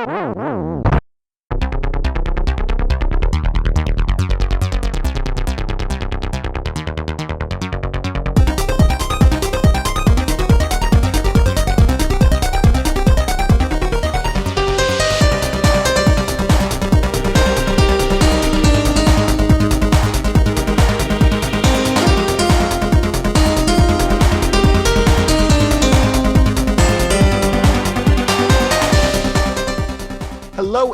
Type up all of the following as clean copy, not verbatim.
Hello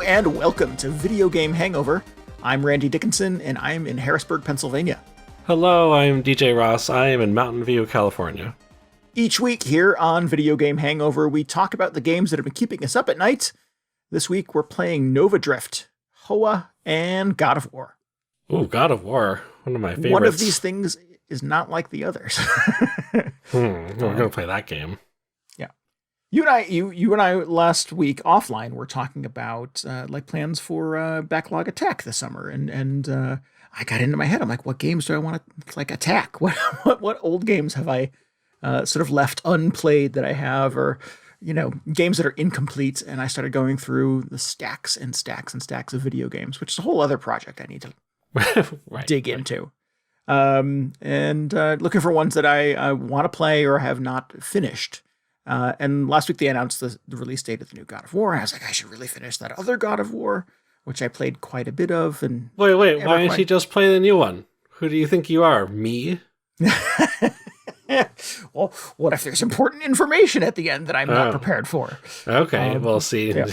and welcome to Video Game Hangover. I'm Randy Dickinson and I'm in Harrisburg, Pennsylvania. Hello, I'm DJ Ross. I am in Mountain View, California. Each week here on Video Game Hangover, we talk about the games that have been keeping us up at night. This week we're playing Nova Drift, Hoa, and God of War. Ooh, God of War, one of my favorites. One of these things is not like the others. We're going to play that game. You and I last week offline were talking about plans for Backlog Attack this summer, and I got into my head. I'm like, what games do I want to attack? What old games have I sort of left unplayed that I have, or games that are incomplete? And I started going through the stacks and stacks and stacks of video games, which is a whole other project I need to dig into. And looking for ones that I want to play or have not finished. And last week they announced the release date of the new God of War. And I was like, I should really finish that other God of War, which I played quite a bit of. And wait, why didn't you just play the new one? Who do you think you are? Me? Well, what if there's important information at the end that I'm not prepared for? Okay, we'll see. Yeah.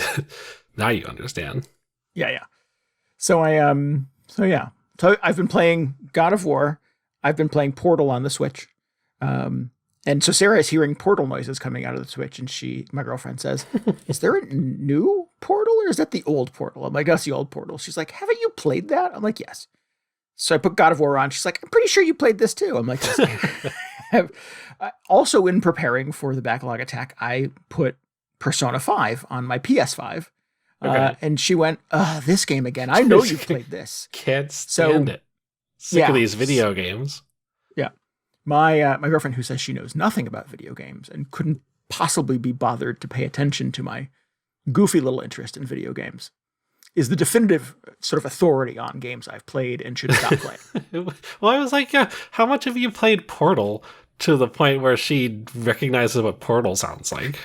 Now you understand. Yeah. So So I've been playing God of War. I've been playing Portal on the Switch. And so Sarah is hearing Portal noises coming out of the Switch, and my girlfriend says, is there a new Portal, or is that the old Portal? I'm like, that's the old Portal. She's like, haven't you played that? I'm like, yes. So I put God of War on. She's like, I'm pretty sure you played this too. I'm like, yes. Also, in preparing for the Backlog Attack, I put Persona 5 on my PS5. Okay. And she went, this game again. I know you played this. Can't stand it. Sick of these video games. Yeah. My girlfriend, who says she knows nothing about video games and couldn't possibly be bothered to pay attention to my goofy little interest in video games, is the definitive sort of authority on games I've played and should stop playing. Well, I was like, how much have you played Portal to the point where she recognizes what Portal sounds like?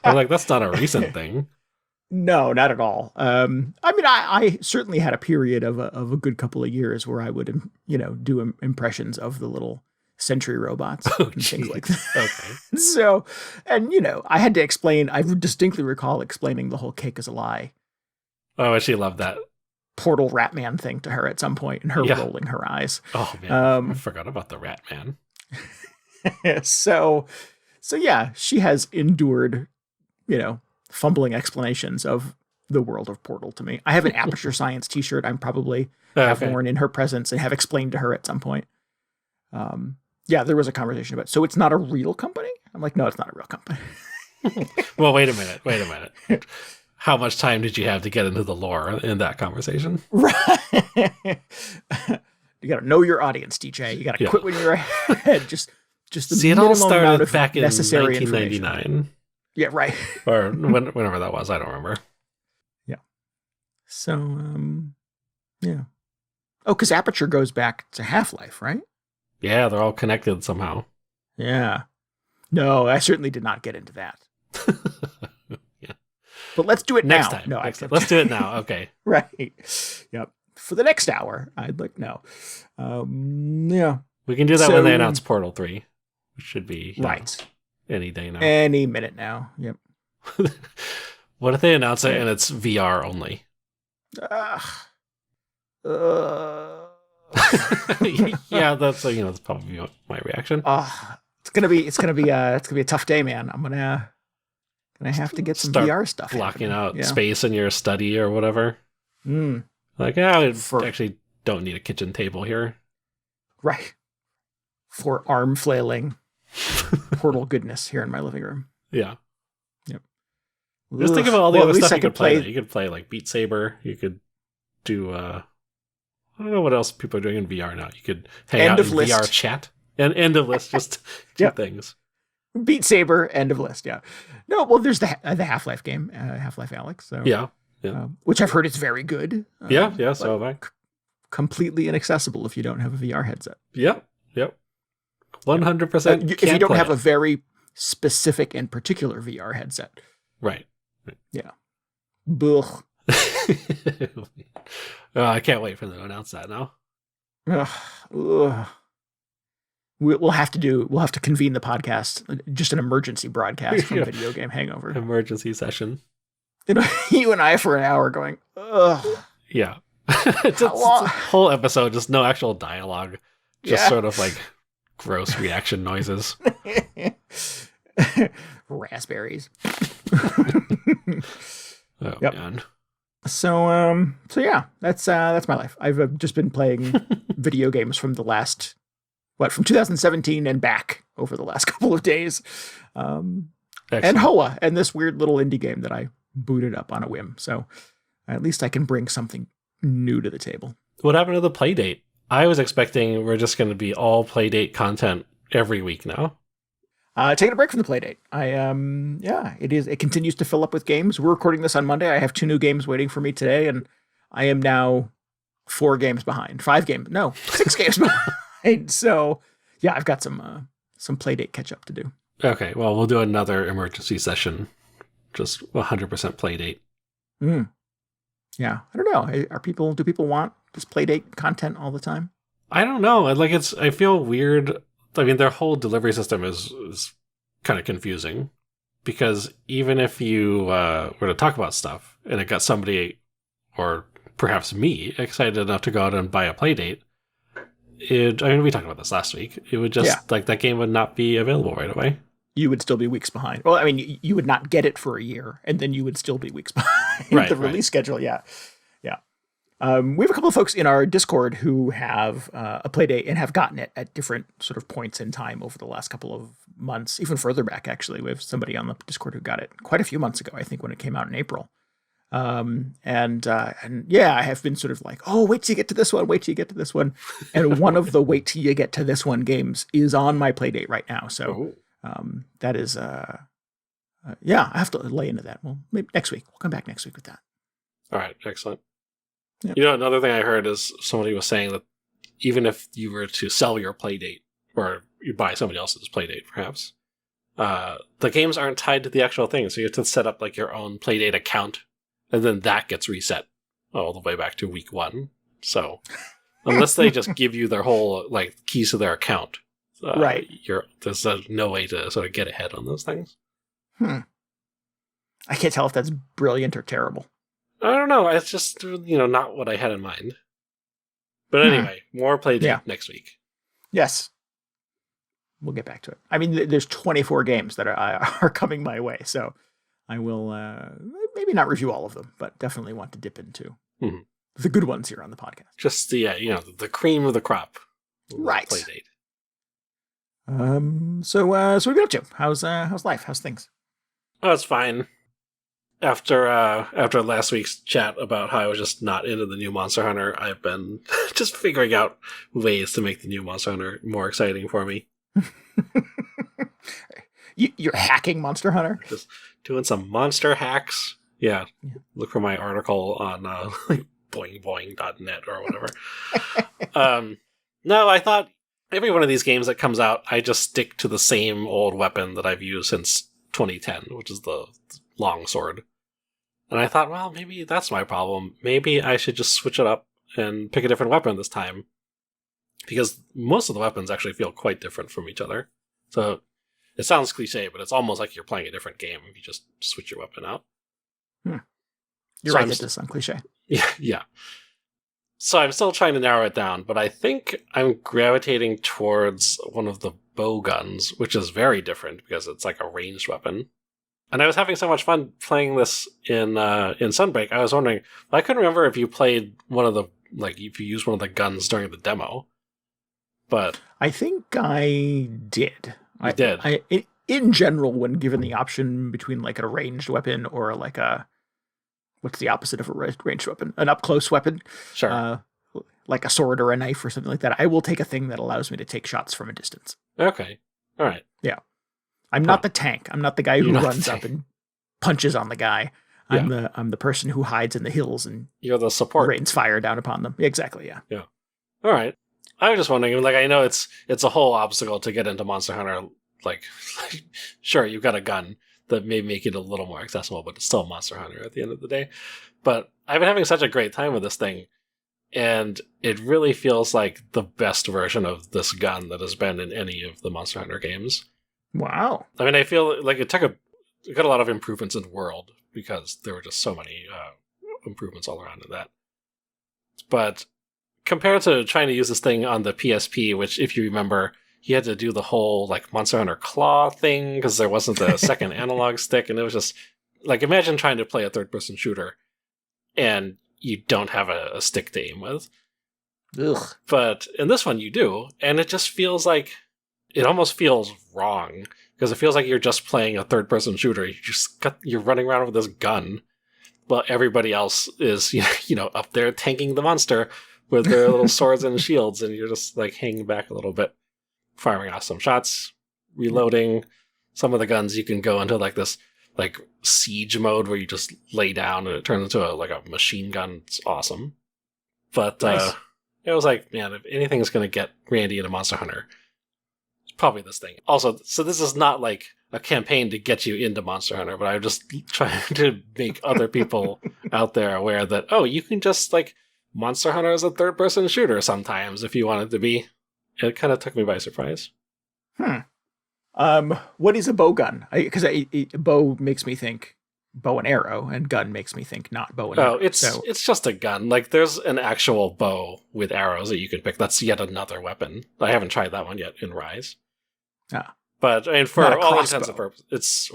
I'm like, that's not a recent thing. No, not at all. I certainly had a period of a good couple of years where I would, do impressions of the little Sentry robots and things like that. Okay. So, and I had to explain. I distinctly recall explaining the whole "cake is a lie." Oh, she loved that Portal Ratman thing to her at some point, and her rolling her eyes. Oh man, I forgot about the Ratman. So yeah, she has endured, fumbling explanations of the world of Portal to me. I have an Aperture Science T-shirt I'm probably have worn in her presence and have explained to her at some point. There was a conversation about, so it's not a real company? I'm like, no, it's not a real company. Well, wait a minute. How much time did you have to get into the lore in that conversation? Right. You got to know your audience, DJ. You got to quit when you're ahead. Just the See, it all started back in 1999. Yeah, right. Or whenever that was, I don't remember. Yeah. So, yeah. Oh, because Aperture goes back to Half-Life, right? Yeah, they're all connected somehow. Yeah. No, I certainly did not get into that. Yeah. But let's do it next now. time. No, let's do it now. Okay. Right. Yep. For the next hour, I'd like no. Yeah. We can do that when they announce Portal 3, which should be right any day now. Any minute now. Yep. What if they announce it and it's VR only? Yeah, that's that's probably my reaction. It's gonna be a tough day, man. I'm gonna have to get some VR stuff. Blocking out space in your study or whatever. Like, I actually don't need a kitchen table here. Right. For arm flailing Portal goodness here in my living room. Yeah. Yep. Just think of all the other stuff you could play. You could play like Beat Saber. You could do I don't know what else people are doing in VR now. You could hang out in VR chat. And end of list, just two things. Beat Saber, end of list. Yeah. No, well, there's the Half-Life game, Half-Life Alex. So, Yeah. which I've heard is very good. Yeah. So have I. Completely inaccessible if you don't have a VR headset. Yep. 100%. If you don't have a very specific and particular VR headset. Right. Yeah. Ugh. I can't wait for them to announce that now. Ugh. We'll have to convene the podcast, just an emergency broadcast from Video Game Hangover. Emergency session. You and I for an hour going, ugh. Yeah. It's a whole episode, just no actual dialogue. Just sort of like gross reaction noises. Raspberries. Man. So yeah, that's my life. I've just been playing video games from the last, from 2017 and back over the last couple of days. And Hoa, and this weird little indie game that I booted up on a whim. So at least I can bring something new to the table. What happened to the Playdate? I was expecting we're just going to be all Playdate content every week now. Taking a break from the Playdate. It continues to fill up with games. We're recording this on Monday. I have 2 new games waiting for me today, and I am now 4 games behind. 6 games behind. So yeah, I've got some Playdate catch up to do. Okay, well, we'll do another emergency session. Just 100% Playdate. Yeah, I don't know. Do people want this Playdate content all the time? I don't know. I feel weird. I mean, their whole delivery system is kind of confusing, because even if you were to talk about stuff and it got somebody, or perhaps me, excited enough to go out and buy a Playdate, we talked about this last week. It would just, that game would not be available right away. You would still be weeks behind. Well, I mean, you would not get it for a year, and then you would still be weeks behind the release schedule. Yeah. We have a couple of folks in our Discord who have a Playdate and have gotten it at different sort of points in time over the last couple of months, even further back, actually. We have somebody on the Discord who got it quite a few months ago, I think, when it came out in April. I have been sort of like, oh, wait till you get to this one. And one of the wait till you get to this one games is on my Playdate right now. So that is, I have to lay into that. Well, maybe next week. We'll come back next week with that. All right. Excellent. Yep. Another thing I heard is somebody was saying that even if you were to sell your Playdate, or you buy somebody else's Playdate, perhaps, the games aren't tied to the actual thing. So you have to set up like your own Playdate account, and then that gets reset all the way back to week 1. So unless they just give you their whole keys to their account, there's no way to sort of get ahead on those things. I can't tell if that's brilliant or terrible. I don't know. It's just, not what I had in mind. But anyway, more Playdate next week. Yes. We'll get back to it. I mean, there's 24 games that are coming my way, so I will maybe not review all of them, but definitely want to dip into the good ones here on the podcast. Just the the cream of the crop. Right. Playdate. So what are you up to? How's life? How's things? Oh, it's fine. After last week's chat about how I was just not into the new Monster Hunter, I've been just figuring out ways to make the new Monster Hunter more exciting for me. You're hacking Monster Hunter? Just doing some monster hacks. Yeah. Look for my article on boingboing.net or whatever. No, I thought every one of these games that comes out, I just stick to the same old weapon that I've used since 2010, which is the long sword. And I thought, well, maybe that's my problem. Maybe I should just switch it up and pick a different weapon this time. Because most of the weapons actually feel quite different from each other. So it sounds cliche, but it's almost like you're playing a different game if you just switch your weapon out. You're right, it does sound cliche. Yeah. So I'm still trying to narrow it down, but I think I'm gravitating towards one of the bow guns, which is very different because it's like a ranged weapon. And I was having so much fun playing this in Sunbreak. I was wondering, I couldn't remember if you played if you used one of the guns during the demo. But I think I did. I did. In general, when given the option between like a ranged weapon or like what's the opposite of a ranged weapon? An up-close weapon. Sure. Like a sword or a knife or something like that. I will take a thing that allows me to take shots from a distance. Okay. All right. Yeah. I'm not the tank. I'm not the guy who You're not runs the up tank. and punches on the guy. Yeah. I'm the person who hides in the hills and You're the support. rains fire down upon them. Exactly, yeah. Yeah. All right. I was just wondering, like, I know it's a whole obstacle to get into Monster Hunter. Like, sure, you've got a gun that may make it a little more accessible, but it's still Monster Hunter at the end of the day. But I've been having such a great time with this thing, and it really feels like the best version of this gun that has been in any of the Monster Hunter games. Wow. I mean, I feel like it got a lot of improvements in World, because there were just so many improvements all around in that. But compared to trying to use this thing on the PSP, which, if you remember, you had to do the whole like Monster Hunter Claw thing because there wasn't a second analog stick, and it was just like, imagine trying to play a third-person shooter and you don't have a stick to aim with. Ugh. But in this one, you do, and it just feels like it almost feels wrong. Because it feels like you're just playing a third-person shooter. You're running around with this gun, while everybody else is, up there tanking the monster with their little swords and shields, and you're just like hanging back a little bit, firing off some shots, reloading. Some of the guns you can go into like this like siege mode where you just lay down and it turns into a machine gun. It's awesome. But Nice. it was like, man, if anything's going to get Randy into Monster Hunter, probably this thing. Also, so this is not like a campaign to get you into Monster Hunter, but I'm just trying to make other people out there aware that, oh, you can just like Monster Hunter as a third-person shooter sometimes if you want it to be. It kind of took me by surprise. What is a bow gun? Because bow makes me think bow and arrow, and gun makes me think not bow and arrow. It's just a gun. Like, there's an actual bow with arrows that you can pick. That's yet another weapon. I haven't tried that one yet in Rise. But I mean, for all intents and purposes,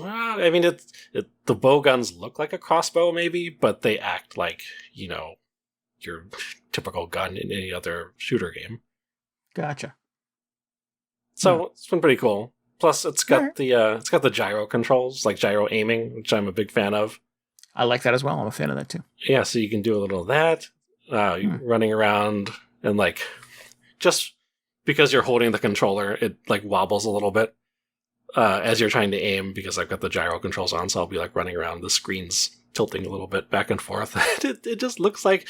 the bow guns look like a crossbow, maybe, but they act like your typical gun in any other shooter game. Gotcha. So it's been pretty cool. Plus, it's got the gyro controls, like gyro aiming, which I'm a big fan of. I like that as well. I'm a fan of that too. Yeah, so you can do a little of that, running around, and like just because you're holding the controller, it like wobbles a little bit as you're trying to aim, because I've got the gyro controls on, so I'll be like running around, the screen's tilting a little bit back and forth. It just looks like,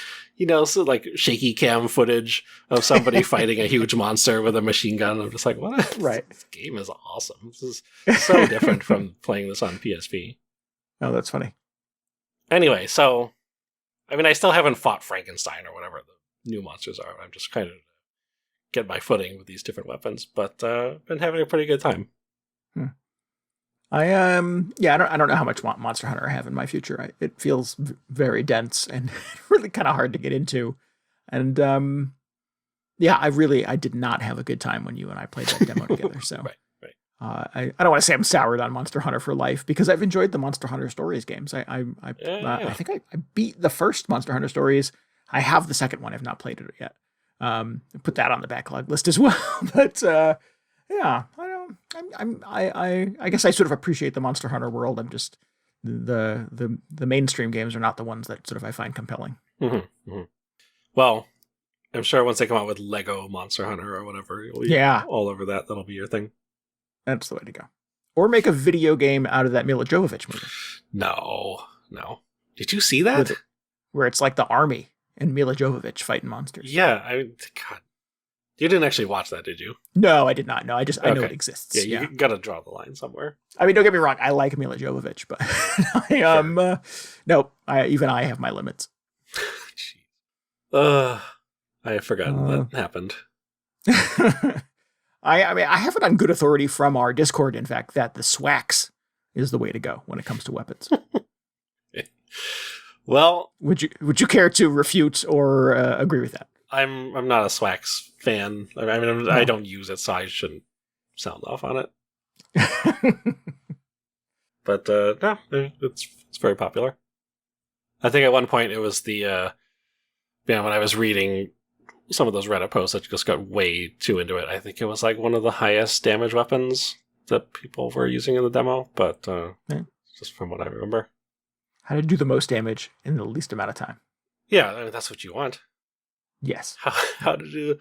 so like shaky cam footage of somebody fighting a huge monster with a machine gun. I'm just like, what? Right. This game is awesome. This is so different from playing this on PSP. Oh, that's funny. Anyway, so, I mean, I still haven't fought Frankenstein or whatever the new monsters are. I'm just kind of get my footing with these different weapons, but been having a pretty good time. I don't know how much Monster Hunter I have in my future. It feels very dense and really kind of hard to get into. And I did not have a good time when you and I played that demo together. So right. I don't want to say I'm soured on Monster Hunter for life, because I've enjoyed the Monster Hunter Stories games. I think I beat the first Monster Hunter Stories. I have the second one. I've not played it yet. Put that on the backlog list as well. But I guess I sort of appreciate the Monster Hunter world. I'm just the mainstream games are not the ones that sort of I find compelling. Mm-hmm. Mm-hmm. Well, I'm sure once they come out with Lego Monster Hunter or whatever, you'll be all over that. That'll be your thing. That's the way to go. Or make a video game out of that Mila Jovovich movie. No. Did you see that? Where it's like the army and Mila Jovovich fighting monsters. Yeah, God. You didn't actually watch that, did you? No, I did not. No, I know it exists. Yeah, you gotta draw the line somewhere. I mean, don't get me wrong. I like Mila Jovovich, but even I have my limits. I have forgotten that happened. I have it on good authority from our Discord, in fact, that the SWAX is the way to go when it comes to weapons. Well, would you care to refute or agree with that? I'm not a SWAX fan. I mean, I don't use it, so I shouldn't sound off on it. But no, it's very popular. I think at one point it was the when I was reading some of those Reddit posts, I just got way too into it. I think it was like one of the highest damage weapons that people were using in the demo, but just from what I remember. How to do the most damage in the least amount of time. Yeah, I mean, that's what you want. Yes. How to do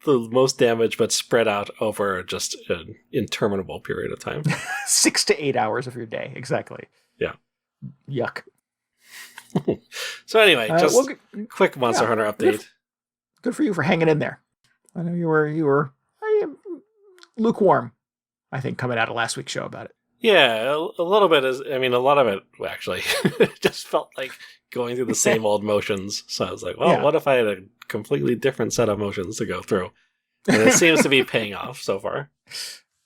the most damage, but spread out over just an interminable period of time. 6 to 8 hours of your day, exactly. Yeah. Yuck. So anyway, just quick Monster Hunter update. Good for you for hanging in there. I know you were lukewarm, I think, coming out of last week's show about it. Yeah, a little bit a lot of it actually just felt like going through the same old motions. So I was like, well, what if I had a completely different set of motions to go through? And it seems to be paying off so far.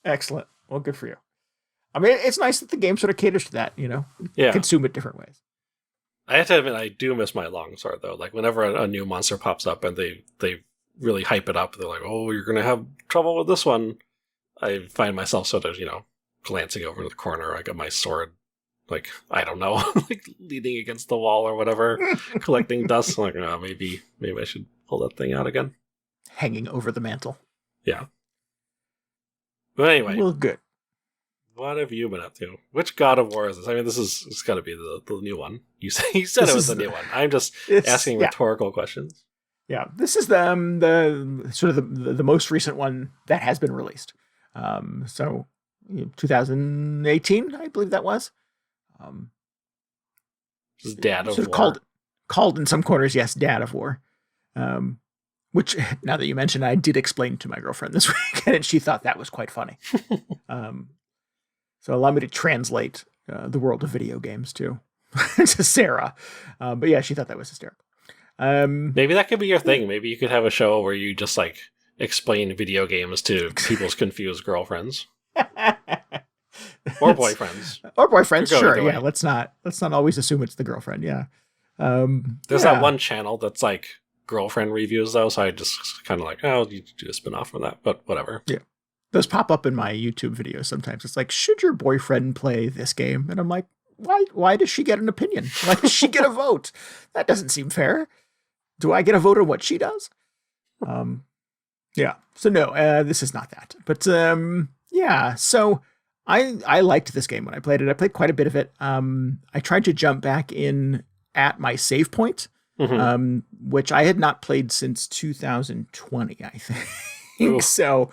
Excellent. Well, good for you. I mean, it's nice that the game sort of caters to that, consume it different ways. I have to admit, I do miss my longsword, though. Like, whenever a new monster pops up and they really hype it up, they're like, oh, you're going to have trouble with this one. I find myself sort of, glancing over to the corner. I got my sword, like, I don't know, like leaning against the wall or whatever, collecting dust. I'm like, oh, maybe I should pull that thing out again. Hanging over the mantle. Yeah. But anyway. Well, good. What have you been up to? Which God of War is this? I mean, it's got to be the new one. You said it was the new one. I'm just asking rhetorical questions. Yeah, this is the sort of the most recent one that has been released. So 2018, I believe that was. This is Dad of War. Called in some corners, yes, Dad of War. Which, now that you mention, I did explain to my girlfriend this weekend, and she thought that was quite funny. So allow me to translate the world of video games to Sarah. But yeah, she thought that was hysterical. Maybe that could be your thing. Maybe you could have a show where you just like explain video games to people's confused girlfriends. Or boyfriends. Or boyfriends, sure. Yeah, let's not always assume it's the girlfriend. Yeah. There's that one channel that's like girlfriend reviews though, so I just kind of like, oh, you do a spin off from that, but whatever. Yeah. Those pop up in my YouTube videos sometimes. It's like, should your boyfriend play this game? And I'm like, why does she get an opinion? Why does she get a vote? That doesn't seem fair. Do I get a vote on what she does? Yeah. So no, this is not that. But yeah, so I liked this game when I played it. I played quite a bit of it. I tried to jump back in at my save point, which I had not played since 2020, I think. Ooh. So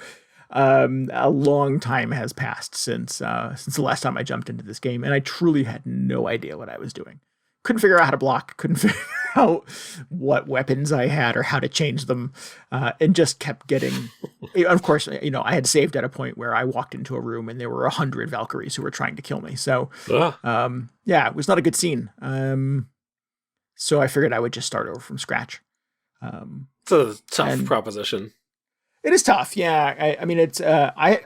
a long time has passed since the last time I jumped into this game, and I truly had no idea what I was doing. Couldn't figure out how to block, couldn't figure out what weapons I had or how to change them, and just kept getting... Of course, I had saved at a point where I walked into a room and there were 100 Valkyries who were trying to kill me. So, yeah, it was not a good scene. So I figured I would just start over from scratch. It's a tough proposition. It is tough, yeah. I mean, it's I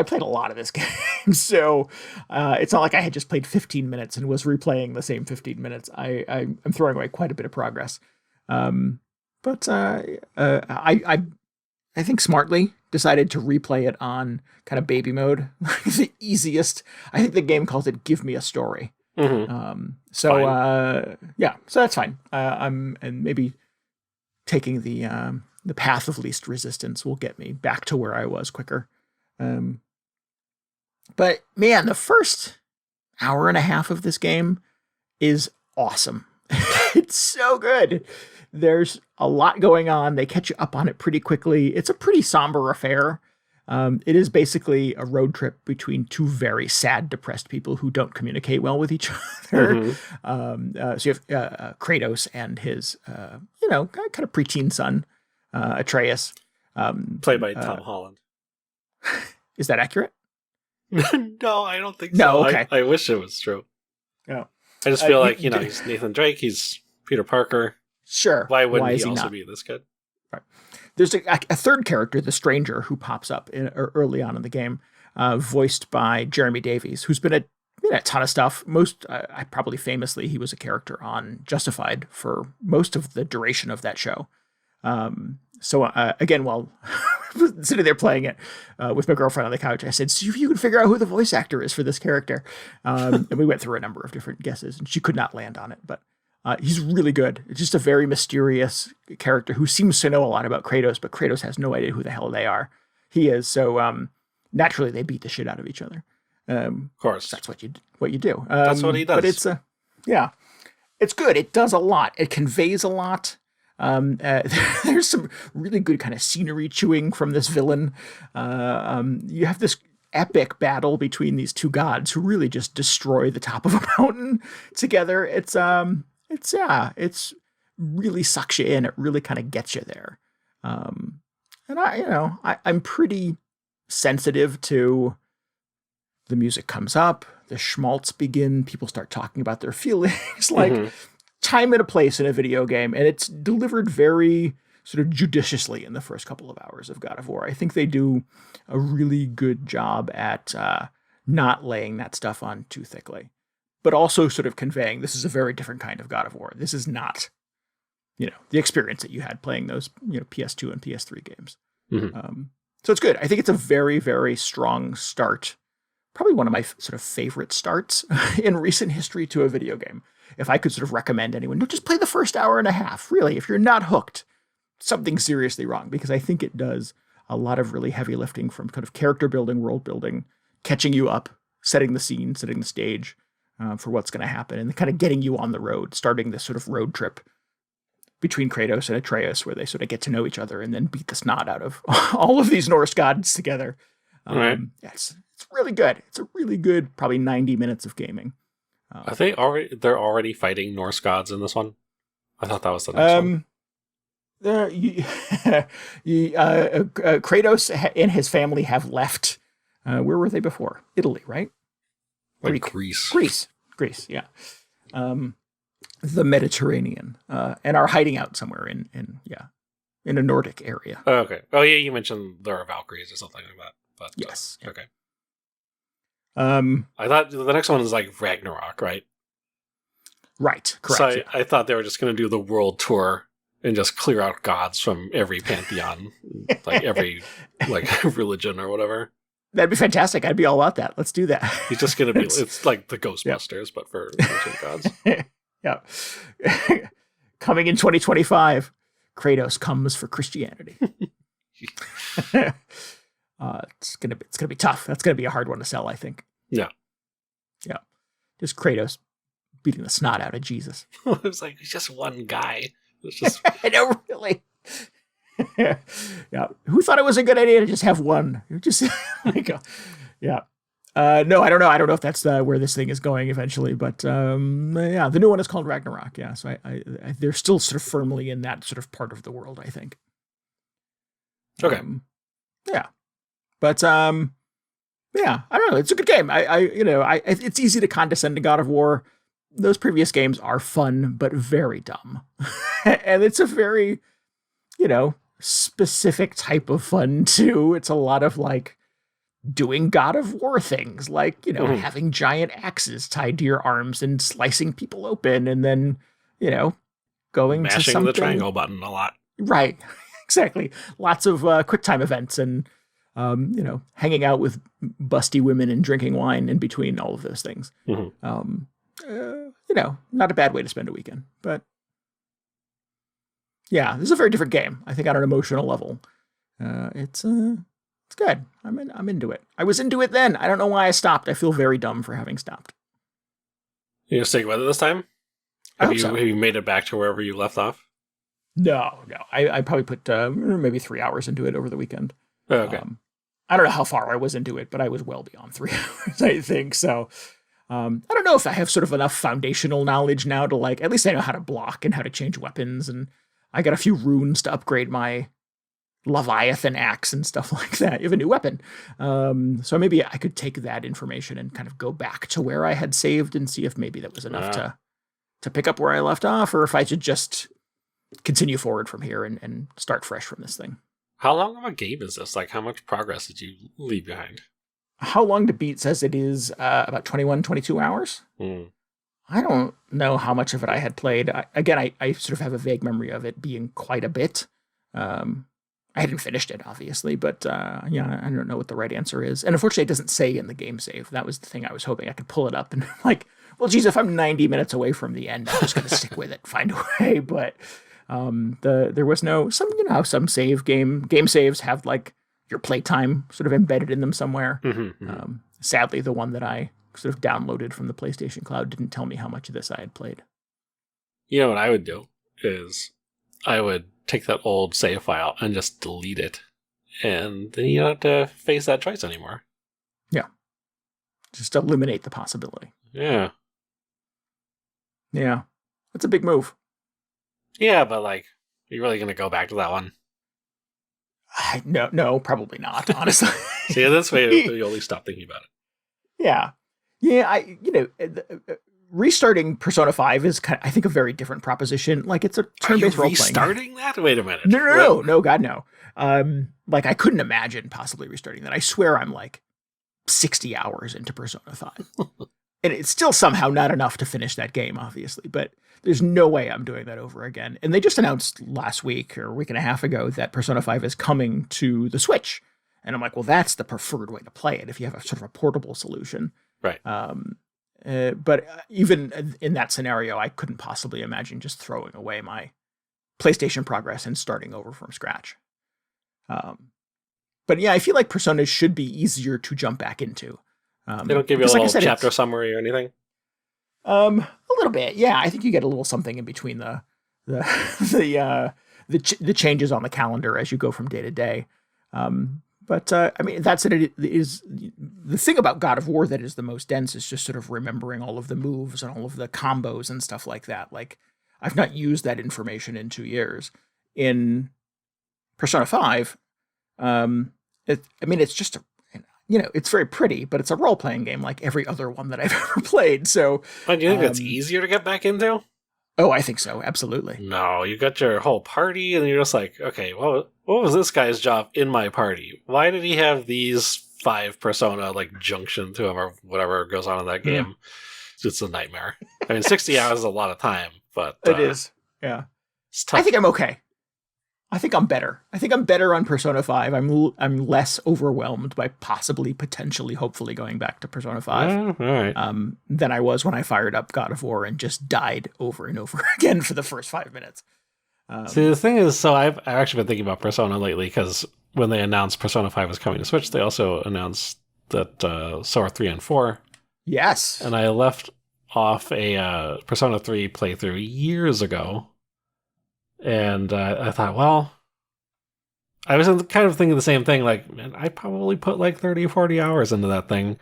played a lot of this game, so it's not like I had just played 15 minutes and was replaying the same 15 minutes. I'm throwing away quite a bit of progress, but I think smartly decided to replay it on kind of baby mode, the easiest. I think the game calls it "Give me a story." So that's fine. And maybe taking the path of least resistance will get me back to where I was quicker. But man, the first hour and a half of this game is awesome. It's so good. There's a lot going on. They catch you up on it pretty quickly. It's a pretty somber affair. It is basically a road trip between two very sad, depressed people who don't communicate well with each other. So you have Kratos and his, kind of preteen son, Atreus. Played by Tom Holland. Is that accurate? No, I don't think so. No, okay. I wish it was true. Oh. I just feel like, he's Nathan Drake, he's Peter Parker. Sure. Why wouldn't he also be this good? Right. There's a third character, the Stranger, who pops up early on in the game, voiced by Jeremy Davies, who's been in a ton of stuff. Probably famously, he was a character on Justified for most of the duration of that show. So again, while sitting there playing it with my girlfriend on the couch, I said, "See if you can figure out who the voice actor is for this character." And we went through a number of different guesses, and she could not land on it, but he's really good. It's just a very mysterious character who seems to know a lot about Kratos, but Kratos has no idea who the hell they are. He is. So naturally, they beat the shit out of each other. Of course, that's what you do. That's what he does. But it's it's good. It does a lot. It conveys a lot. There's some really good kind of scenery chewing from this villain. You have this epic battle between these two gods who really just destroy the top of a mountain together. It's really sucks you in. It really kind of gets you there. And I'm pretty sensitive to the music comes up, the schmaltz begin, people start talking about their feelings, like time and a place in a video game. And it's delivered very sort of judiciously in the first couple of hours of God of War. I think they do a really good job at not laying that stuff on too thickly, but also sort of conveying this is a very different kind of God of War. This is not, the experience that you had playing those, PS2 and PS3 games. So it's good. I think it's a very, very strong start. Probably one of my sort of favorite starts in recent history to a video game. If I could sort of recommend anyone, no, just play the first hour and a half. Really, if you're not hooked, something's seriously wrong, because I think it does a lot of really heavy lifting from kind of character building, world building, catching you up, setting the scene, setting the stage for what's going to happen, and kind of getting you on the road, starting this sort of road trip between Kratos and Atreus, where they sort of get to know each other and then beat the snot out of all of these Norse gods together. Right. Yes, it's really good. It's a really good, probably 90 minutes of gaming. Are they're already fighting Norse gods in this one? I thought that was the next one. Kratos and his family have left. Where were they before? Italy, right? Greece. Greece, yeah. The Mediterranean, and are hiding out somewhere in a Nordic area. Oh, okay. Oh, yeah, you mentioned there are Valkyries or something like that. But, yes. Okay. I thought the next one is like Ragnarok, right? Right, correct. So I thought they were just going to do the world tour and just clear out gods from every pantheon, like every religion or whatever. That'd be fantastic. I'd be all about that. Let's do that. He's just going to be, it's like the Ghostbusters, but for ancient gods. Yeah. Coming in 2025, Kratos comes for Christianity. It's gonna be tough. That's gonna be a hard one to sell, I think. Yeah. Just Kratos beating the snot out of Jesus. It was like, he's just one guy. It's just I know, really. Yeah. Who thought it was a good idea to just have one? Just yeah. No, I don't know. I don't know if that's where this thing is going eventually, but the new one is called Ragnarok. Yeah, so I they're still sort of firmly in that sort of part of the world, I think. Okay. Yeah, but I don't know. It's a good game. It's easy to condescend to God of War. Those previous games are fun, but very dumb, and it's a very, specific type of fun too. It's a lot of like doing God of War things, like, having giant axes tied to your arms and slicing people open, and then, going mashing to something. The triangle button a lot. Right. Exactly. Lots of quick time events and, hanging out with busty women and drinking wine in between all of those things. Not a bad way to spend a weekend, but yeah, this is a very different game. I think on an emotional level, it's good. I'm into it. I was into it then. I don't know why I stopped. I feel very dumb for having stopped. You gonna stick with it this time? I Have hope so. you made it back to wherever you left off? No. I probably put maybe 3 hours into it over the weekend. Oh, okay. I don't know how far I was into it, but I was well beyond 3 hours, I think. So I don't know if I have sort of enough foundational knowledge now to at least I know how to block and how to change weapons. And I got a few runes to upgrade my Leviathan axe and stuff like that. You have a new weapon. So maybe I could take that information and kind of go back to where I had saved and see if maybe that was enough to pick up where I left off, or if I should just continue forward from here and start fresh from this thing. How long of a game is this? Like, how much progress did you leave behind? How long to beat says it is about 21, 22 hours. I don't know how much of it I had played. I sort of have a vague memory of it being quite a bit. I hadn't finished it, obviously, but I don't know what the right answer is. And unfortunately, it doesn't say in the game save. That was the thing I was hoping I could pull it up and well, geez, if I'm 90 minutes away from the end, I'm just going to stick with it, find a way. But there was no, some game saves have your playtime sort of embedded in them somewhere. Sadly, the one that I sort of downloaded from the PlayStation Cloud didn't tell me how much of this I had played. You know what I would do is I would take that old save file and just delete it. And then you don't have to face that choice anymore. Yeah. Just eliminate the possibility. Yeah. Yeah. That's a big move. Yeah, but like, are you really going to go back to that one? No, probably not, honestly. See, this way you only stop thinking about it. Yeah. Yeah, restarting Persona 5 is I think a very different proposition. Like, it's a turn-based role-playing. Restarting that? Wait a minute. No, God, no. Like, I couldn't imagine possibly restarting that. I swear I'm like 60 hours into Persona 5. And it's still somehow not enough to finish that game, obviously, but there's no way I'm doing that over again. And they just announced last week or a week and a half ago that Persona 5 is coming to the Switch. And I'm like, well, that's the preferred way to play it if you have a sort of a portable solution. Right. But even in that scenario, I couldn't possibly imagine just throwing away my PlayStation progress and starting over from scratch. But yeah, I feel like Persona should be easier to jump back into. They don't give you a little chapter summary or anything? A little bit, yeah. I think you get a little something in between the changes on the calendar as you go from day to day. But I mean, that's it. Is the thing about God of War that is the most dense is just sort of remembering all of the moves and all of the combos and stuff like that. Like, I've not used that information in 2 years. In Persona 5, it's just it's very pretty, but it's a role-playing game like every other one that I've ever played. So, but do you think it's easier to get back into? Oh, I think so. Absolutely. No, you got your whole party, and you're just like, okay, well, what was this guy's job in my party? Why did he have these 5 persona like junction to him or whatever goes on in that game? It's a nightmare. I mean, 60 hours is a lot of time, but it is. Yeah, it's tough. I think I'm okay. I think I'm better. I think I'm better on Persona 5. I'm less overwhelmed by potentially, hopefully going back to Persona 5 all right. Than I was when I fired up God of War and just died over and over again for the first 5 minutes. See, the thing is, so I've actually been thinking about Persona lately because when they announced Persona 5 was coming to Switch, they also announced that so are 3 and 4. Yes. And I left off a Persona 3 playthrough years ago. And I thought, well, I was kind of thinking the same thing. Like, man, I probably put like 30 or 40 hours into that thing.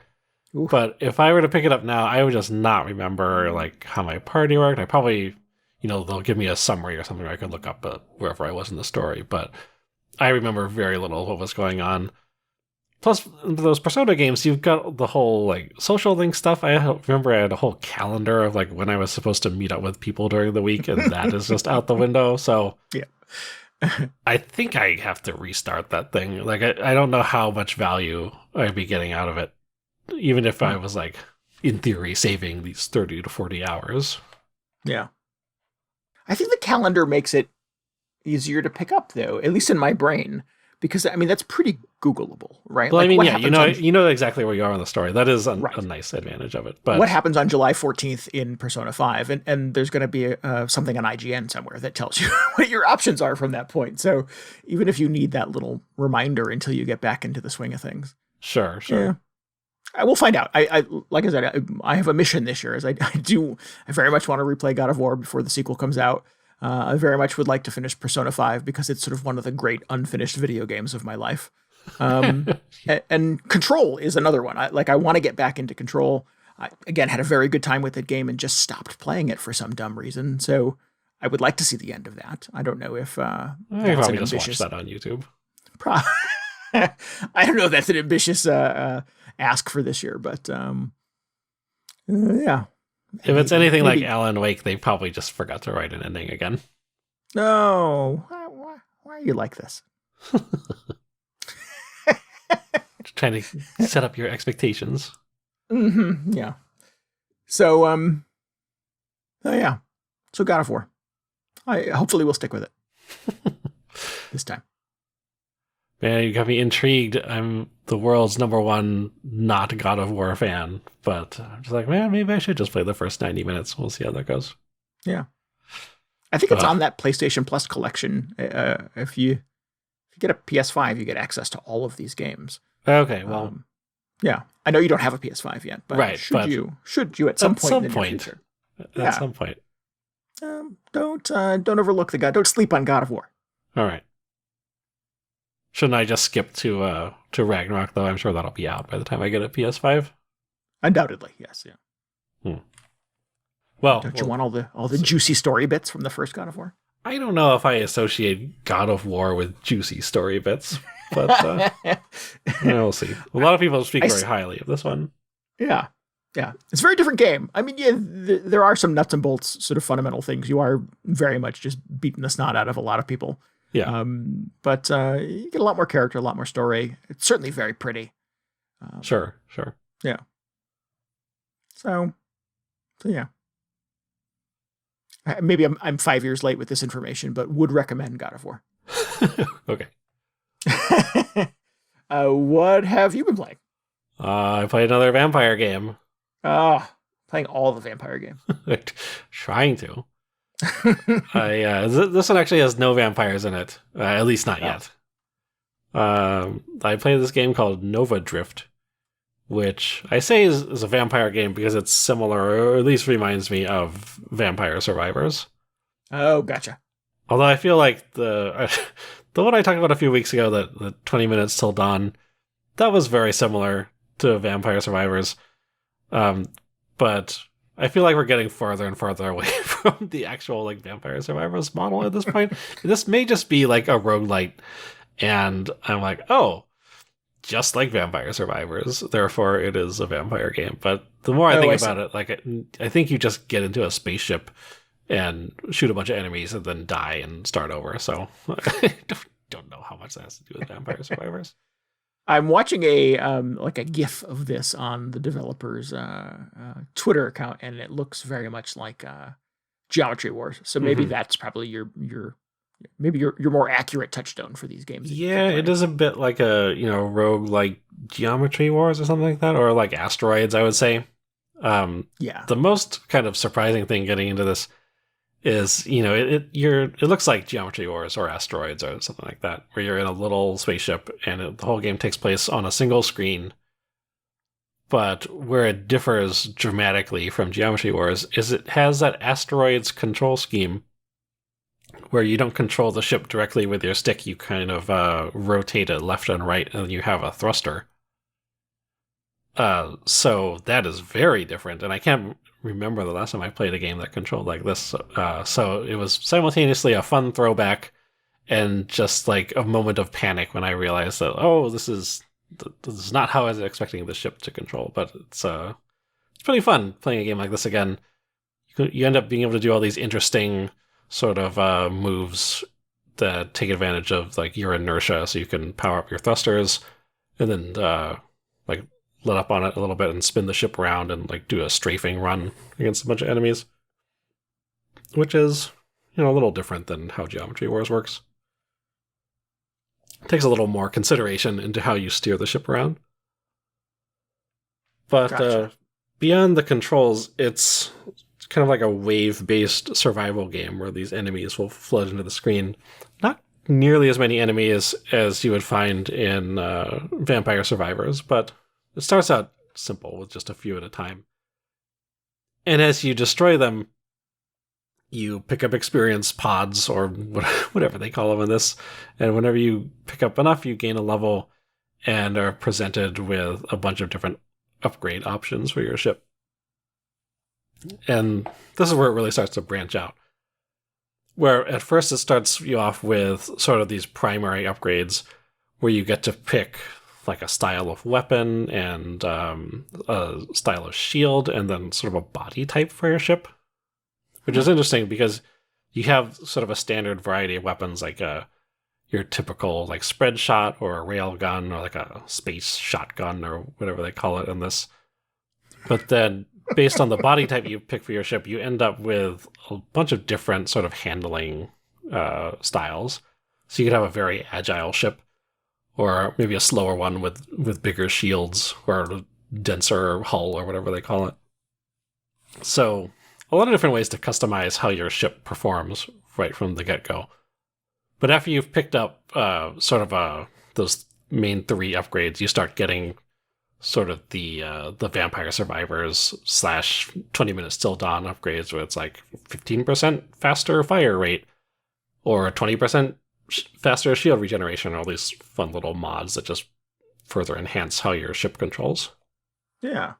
Oof. But if I were to pick it up now, I would just not remember like how my party worked. I probably, they'll give me a summary or something where I could look up wherever I was in the story. But I remember very little of what was going on. Plus, those Persona games, you've got the whole like social link stuff. I remember I had a whole calendar of like when I was supposed to meet up with people during the week, and that is just out the window. So yeah, I think I have to restart that thing. Like I don't know how much value I'd be getting out of it, even if I was like in theory saving these 30 to 40 hours. Yeah, I think the calendar makes it easier to pick up, though, at least in my brain. Because, I mean, that's pretty Googleable, right? Well, like, I mean, yeah, you know exactly where you are in the story. That is a nice advantage of it. But what happens on July 14th in Persona 5? And there's going to be something on IGN somewhere that tells you what your options are from that point. So even if you need that little reminder until you get back into the swing of things. Sure. Yeah. I will find out. I like I said, I have a mission this year. I very much want to replay God of War before the sequel comes out. I very much would like to finish Persona 5 because it's sort of one of the great unfinished video games of my life. And Control is another one. I want to get back into Control. I, again, had a very good time with that game and just stopped playing it for some dumb reason. So I would like to see the end of that. I don't know if I probably just watch that on YouTube. I don't know if that's an ambitious ask for this year, but yeah. If it's anything like Alan Wake, they probably just forgot to write an ending again. No. Why are you like this? Just trying to set up your expectations. Mm-hmm. Yeah. So, oh yeah. So God of War. Hopefully we'll stick with it this time. Man, you got me intrigued. I'm the world's #1 not God of War fan, but I'm just like, man, maybe I should just play the first 90 minutes. We'll see how that goes. Yeah. I think it's on that PlayStation Plus collection. If you get a PS5, you get access to all of these games. Okay, well. Yeah. I know you don't have a PS5 yet, but should you at some point in the near future? At some point. Don't overlook the God. Don't sleep on God of War. All right. Shouldn't I just skip to Ragnarok though? I'm sure that'll be out by the time I get a PS5. Undoubtedly, yes. Yeah. Well, don't you want all the juicy story bits from the first God of War? I don't know if I associate God of War with juicy story bits, but we'll see. A lot of people speak very highly of this one. Yeah. Yeah. It's a very different game. I mean, yeah, there are some nuts and bolts sort of fundamental things. You are very much just beating the snot out of a lot of people. Yeah. But you get a lot more character, a lot more story. It's certainly very pretty. Sure. Yeah. So yeah. Maybe I'm 5 years late with this information, but would recommend God of War. Okay. What have you been playing? I played another vampire game. Playing all the vampire games. Trying to. This one actually has no vampires in it, at least not yet. I played this game called Nova Drift, which I say is a vampire game because it's similar, or at least reminds me of Vampire Survivors. Oh, gotcha. Although I feel like the one I talked about a few weeks ago, the 20 Minutes Till Dawn, that was very similar to Vampire Survivors. But I feel like we're getting farther and farther away from the actual like Vampire Survivors model at this point. This may just be like a roguelite, and I'm like, oh, just like Vampire Survivors, therefore it is a vampire game. But the more I think about it, like I think you just get into a spaceship and shoot a bunch of enemies and then die and start over. So I don't know how much that has to do with Vampire Survivors. I'm watching a GIF of this on the developer's Twitter account, and it looks very much like Geometry Wars. So maybe that's probably your more accurate touchstone for these games. Yeah, it is a bit like a rogue like Geometry Wars or something like that, or like Asteroids, I would say. Yeah. The most kind of surprising thing getting into this is it looks like Geometry Wars or Asteroids or something like that, where you're in a little spaceship and the whole game takes place on a single screen. But where it differs dramatically from Geometry Wars is it has that Asteroids control scheme where you don't control the ship directly with your stick. You kind of rotate it left and right, and you have a thruster. So that is very different, and I can't remember the last time I played a game that controlled like this. So it was simultaneously a fun throwback and just like a moment of panic when I realized that, oh, this is not how I was expecting the ship to control. But it's pretty fun playing a game like this again. You end up being able to do all these interesting sort of moves that take advantage of like your inertia, so you can power up your thrusters and then like let up on it a little bit and spin the ship around and like do a strafing run against a bunch of enemies, which is a little different than how Geometry Wars works. It takes a little more consideration into how you steer the ship around. But Gotcha. Beyond the controls, it's kind of like a wave-based survival game where these enemies will flood into the screen. Not nearly as many enemies as you would find in Vampire Survivors, but it starts out simple with just a few at a time. And as you destroy them, you pick up experience pods, or whatever they call them in this. And whenever you pick up enough, you gain a level and are presented with a bunch of different upgrade options for your ship. And this is where it really starts to branch out. Where at first it starts you off with sort of these primary upgrades where you get to pick like a style of weapon and a style of shield and then sort of a body type for your ship. Which is interesting because you have sort of a standard variety of weapons like your typical like spread shot or a rail gun or like a space shotgun or whatever they call it in this. But then based on the body type you pick for your ship, you end up with a bunch of different sort of handling styles. So you could have a very agile ship, or maybe a slower one with bigger shields or a denser hull or whatever they call it. So a lot of different ways to customize how your ship performs right from the get-go. But after you've picked up those main three upgrades, you start getting sort of the Vampire Survivors / 20 Minutes Till Dawn upgrades, where it's like 15% faster fire rate or 20% faster shield regeneration, all these fun little mods that just further enhance how your ship controls. Yeah.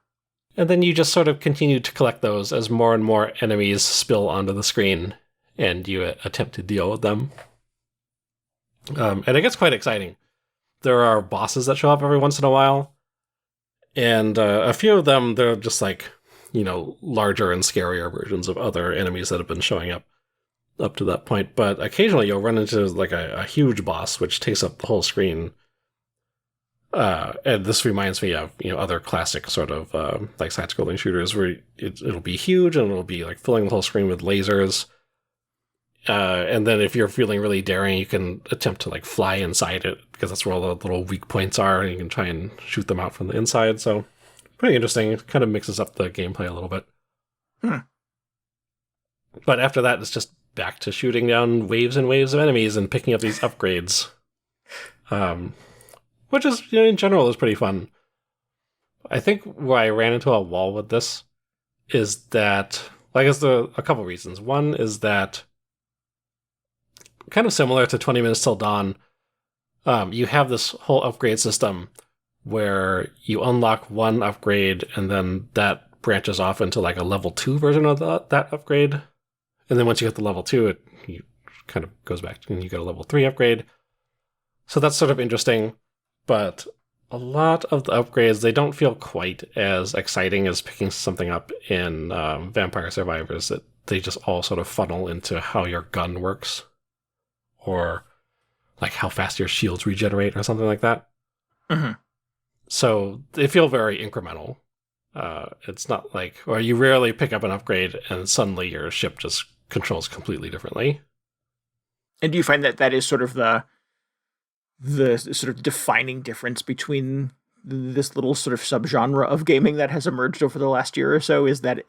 And then you just sort of continue to collect those as more and more enemies spill onto the screen, and you attempt to deal with them. And it gets quite exciting. There are bosses that show up every once in a while, and a few of them, they're just like, larger and scarier versions of other enemies that have been showing up to that point. But occasionally you'll run into like a huge boss, which takes up the whole screen. And this reminds me of, other classic sort of like side-scrolling shooters where it'll be huge and it'll be like filling the whole screen with lasers. And then if you're feeling really daring, you can attempt to like fly inside it, because that's where all the little weak points are, and you can try and shoot them out from the inside. So pretty interesting. It kind of mixes up the gameplay a little bit. But after that, it's just back to shooting down waves and waves of enemies and picking up these upgrades. Which is, in general, is pretty fun. I think where I ran into a wall with this is that, I guess there are a couple reasons. One is that, kind of similar to 20 Minutes Till Dawn, you have this whole upgrade system where you unlock one upgrade and then that branches off into like a level 2 version of that upgrade. And then once you get to level 2, it kind of goes back and you get a level 3 upgrade. So that's sort of interesting. But a lot of the upgrades, they don't feel quite as exciting as picking something up in Vampire Survivors. That they just all sort of funnel into how your gun works, or like how fast your shields regenerate or something like that. Mm-hmm. So they feel very incremental. It's not like, or you rarely pick up an upgrade and suddenly your ship just controls completely differently. And do you find that that is sort of the sort of defining difference between this little sort of subgenre of gaming that has emerged over the last year or so, is that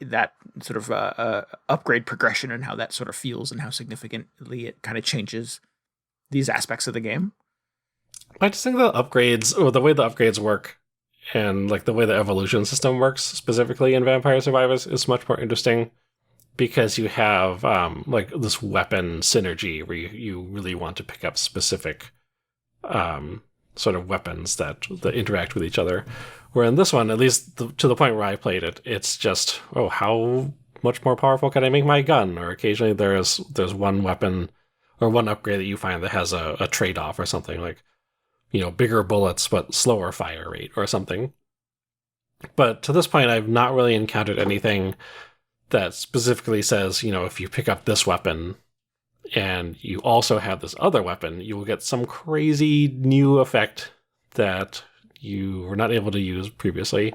sort of upgrade progression and how that sort of feels and how significantly it kind of changes these aspects of the game? I just think the upgrades, or the way the upgrades work, and like the way the evolution system works specifically in Vampire Survivors, is much more interesting, because you have like this weapon synergy where you really want to pick up specific sort of weapons that interact with each other. Where in this one, at least to the point where I played it, it's just, how much more powerful can I make my gun? Or occasionally there's one weapon or one upgrade that you find that has a trade-off or something, like, bigger bullets but slower fire rate or something. But to this point, I've not really encountered anything that specifically says, if you pick up this weapon and you also have this other weapon, you will get some crazy new effect that you were not able to use previously.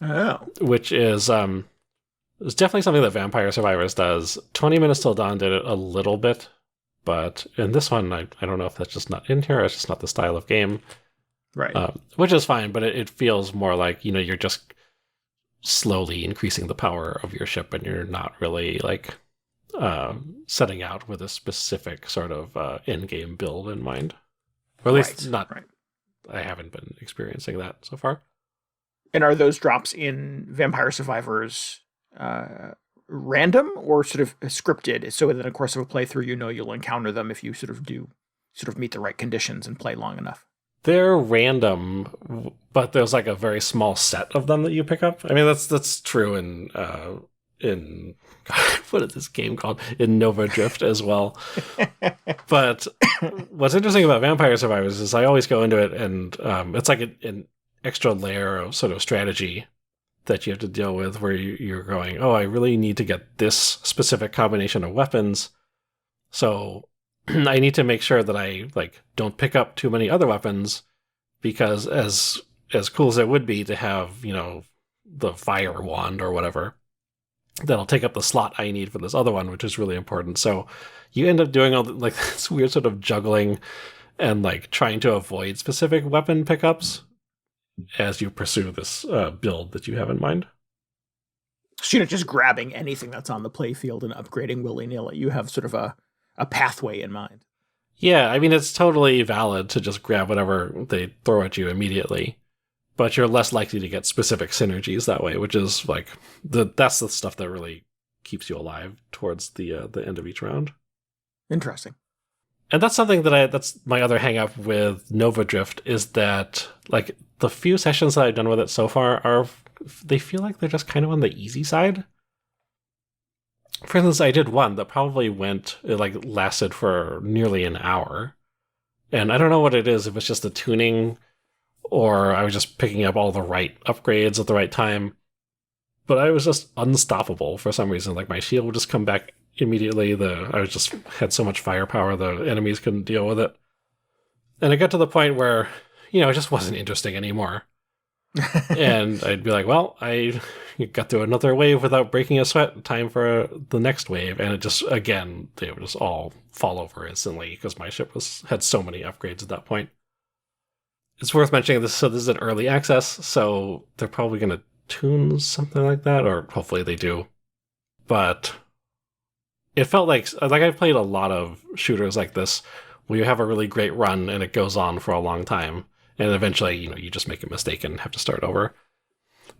Oh. Which is definitely something that Vampire Survivors does. 20 Minutes Till Dawn did it a little bit, but in this one, I don't know if that's just not in here, or it's just not the style of game. Right. Which is fine, but it feels more like, you're just slowly increasing the power of your ship, and you're not really like setting out with a specific sort of in-game build in mind. Or at least Right. I haven't been experiencing that so far. And are those drops in Vampire Survivors random or sort of scripted, so in the course of a playthrough you'll encounter them if you sort of meet the right conditions and play long enough? They're random, but there's like a very small set of them that you pick up. I mean, that's true in what is this game called? In Nova Drift as well. But what's interesting about Vampire Survivors is I always go into it and it's like an extra layer of sort of strategy that you have to deal with, where you're going, I really need to get this specific combination of weapons. So I need to make sure that I don't pick up too many other weapons, because as cool as it would be to have, the fire wand or whatever, that'll take up the slot I need for this other one, which is really important. So you end up doing all this weird sort of juggling and trying to avoid specific weapon pickups as you pursue this build that you have in mind. So you're not just grabbing anything that's on the playfield and upgrading willy-nilly. You have sort of a pathway in mind. Yeah, I mean, it's totally valid to just grab whatever they throw at you immediately. but you're less likely to get specific synergies that way, which is like that's the stuff that really keeps you alive towards the end of each round. Interesting. And that's something that's my other hang up with Nova Drift, is that like the few sessions that I've done with it so far they feel like they're just kind of on the easy side. For instance, I did one that probably lasted for nearly an hour. And I don't know what it is, if it's just the tuning or I was just picking up all the right upgrades at the right time. But I was just unstoppable for some reason. Like my shield would just come back immediately. I just had so much firepower, the enemies couldn't deal with it. And it got to the point where, it just wasn't interesting anymore. And I'd be like, well, I got through another wave without breaking a sweat. Time for the next wave. And it just, again, they would just all fall over instantly because my ship had so many upgrades at that point. It's worth mentioning this. So this is an early access, so they're probably going to tune something like that, or hopefully they do. But it felt like I've played a lot of shooters like this where you have a really great run and it goes on for a long time. And eventually, you just make a mistake and have to start over.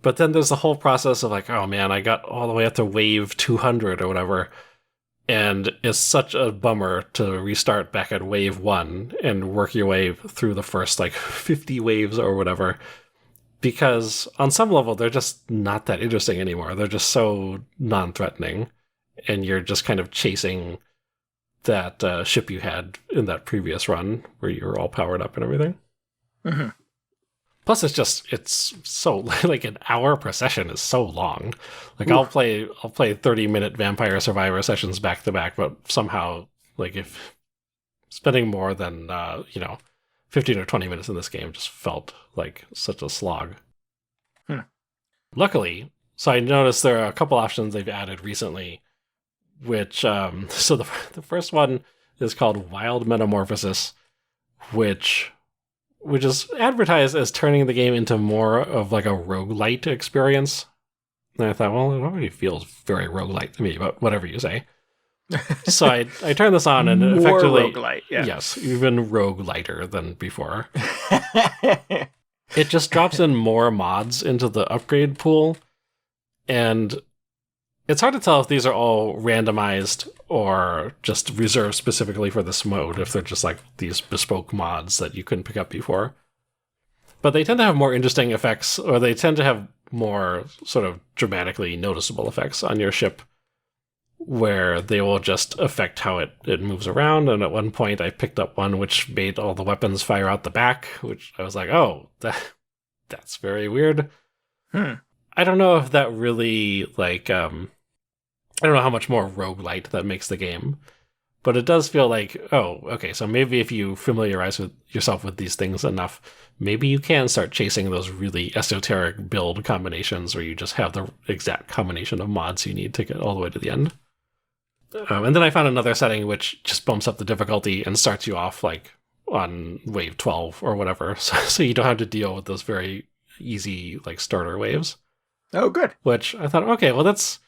But then there's the whole process of like, oh man, I got all the way up to wave 200 or whatever. And it's such a bummer to restart back at wave 1 and work your way through the first 50 waves or whatever. Because on some level, they're just not that interesting anymore. They're just so non-threatening. And you're just kind of chasing that ship you had in that previous run where you were all powered up and everything. Mm-hmm. Plus, it's so an hour per session is so long. Oof. I'll play 30-minute Vampire Survivor sessions back to back, but somehow if spending more than 15 or 20 minutes in this game just felt like such a slog. Luckily, so I noticed there are a couple options they've added recently, which so the first one is called Wild Metamorphosis, which is advertised as turning the game into more of a roguelite experience. And I thought, well, it already feels very roguelite to me, but whatever you say. So I turned this on and more effectively... roguelite, yeah. Yes, even rogueliter than before. It just drops in more mods into the upgrade pool, and it's hard to tell if these are all randomized or just reserved specifically for this mode, if they're just these bespoke mods that you couldn't pick up before. But they tend to have more interesting effects, or they tend to have more sort of dramatically noticeable effects on your ship, where they will just affect how it moves around. And at one point I picked up one which made all the weapons fire out the back, which I was like, oh, that's very weird. I don't know if that really, I don't know how much more roguelite that makes the game, but it does feel like, oh, okay, so maybe if you familiarize with yourself with these things enough, maybe you can start chasing those really esoteric build combinations where you just have the exact combination of mods you need to get all the way to the end. And then I found another setting which just bumps up the difficulty and starts you off on wave 12 or whatever, so you don't have to deal with those very easy starter waves. Oh, good. Which I thought, okay, well that's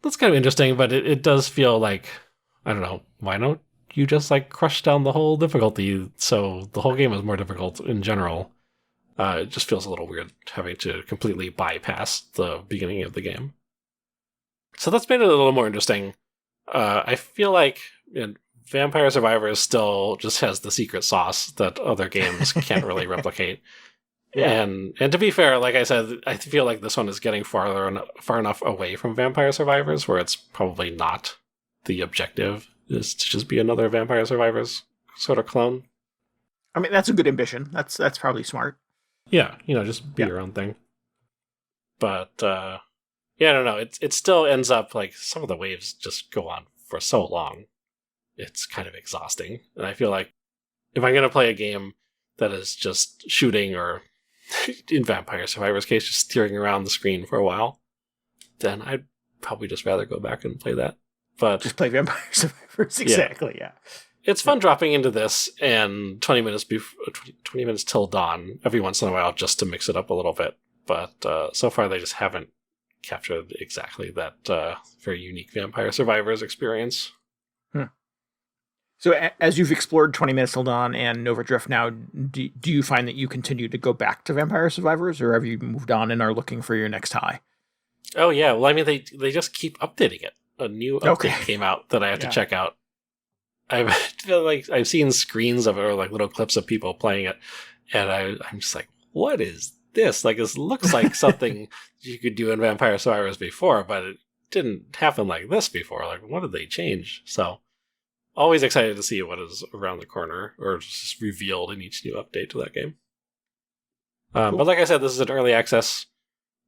kind of interesting, but it does feel like, I don't know, why don't you just crush down the whole difficulty so the whole game is more difficult in general? It just feels a little weird having to completely bypass the beginning of the game. So that's made it a little more interesting. I feel like Vampire Survivors still just has the secret sauce that other games can't really replicate. Yeah. And to be fair, like I said, I feel like this one is getting far enough away from Vampire Survivors where it's probably not the objective is to just be another Vampire Survivors sort of clone. I mean, that's a good ambition. That's probably smart. Yeah, just be your own thing. But I don't know. It still ends up some of the waves just go on for so long. It's kind of exhausting. And I feel like if I'm going to play a game that is just shooting, or in Vampire Survivors' case, just steering around the screen for a while, then I'd probably just rather go back and play that. But just play Vampire Survivors, exactly, yeah. It's fun dropping into this and 20 minutes till dawn every once in a while just to mix it up a little bit. But so far they just haven't captured exactly that very unique Vampire Survivors experience. So So as you've explored 20 Minutes Till Dawn and Nova Drift now, do you find that you continue to go back to Vampire Survivors, or have you moved on and are looking for your next high? Oh yeah, well I mean they just keep updating it. A new update came out that I have to check out. I feel like I've seen screens of it or like little clips of people playing it, and I'm just like, what is this? Like, this looks like something you could do in Vampire Survivors before, but it didn't happen like this before. Like, what did they change? So, always excited to see what is around the corner or just revealed in each new update to that game. Cool. But like I said, this is an early access.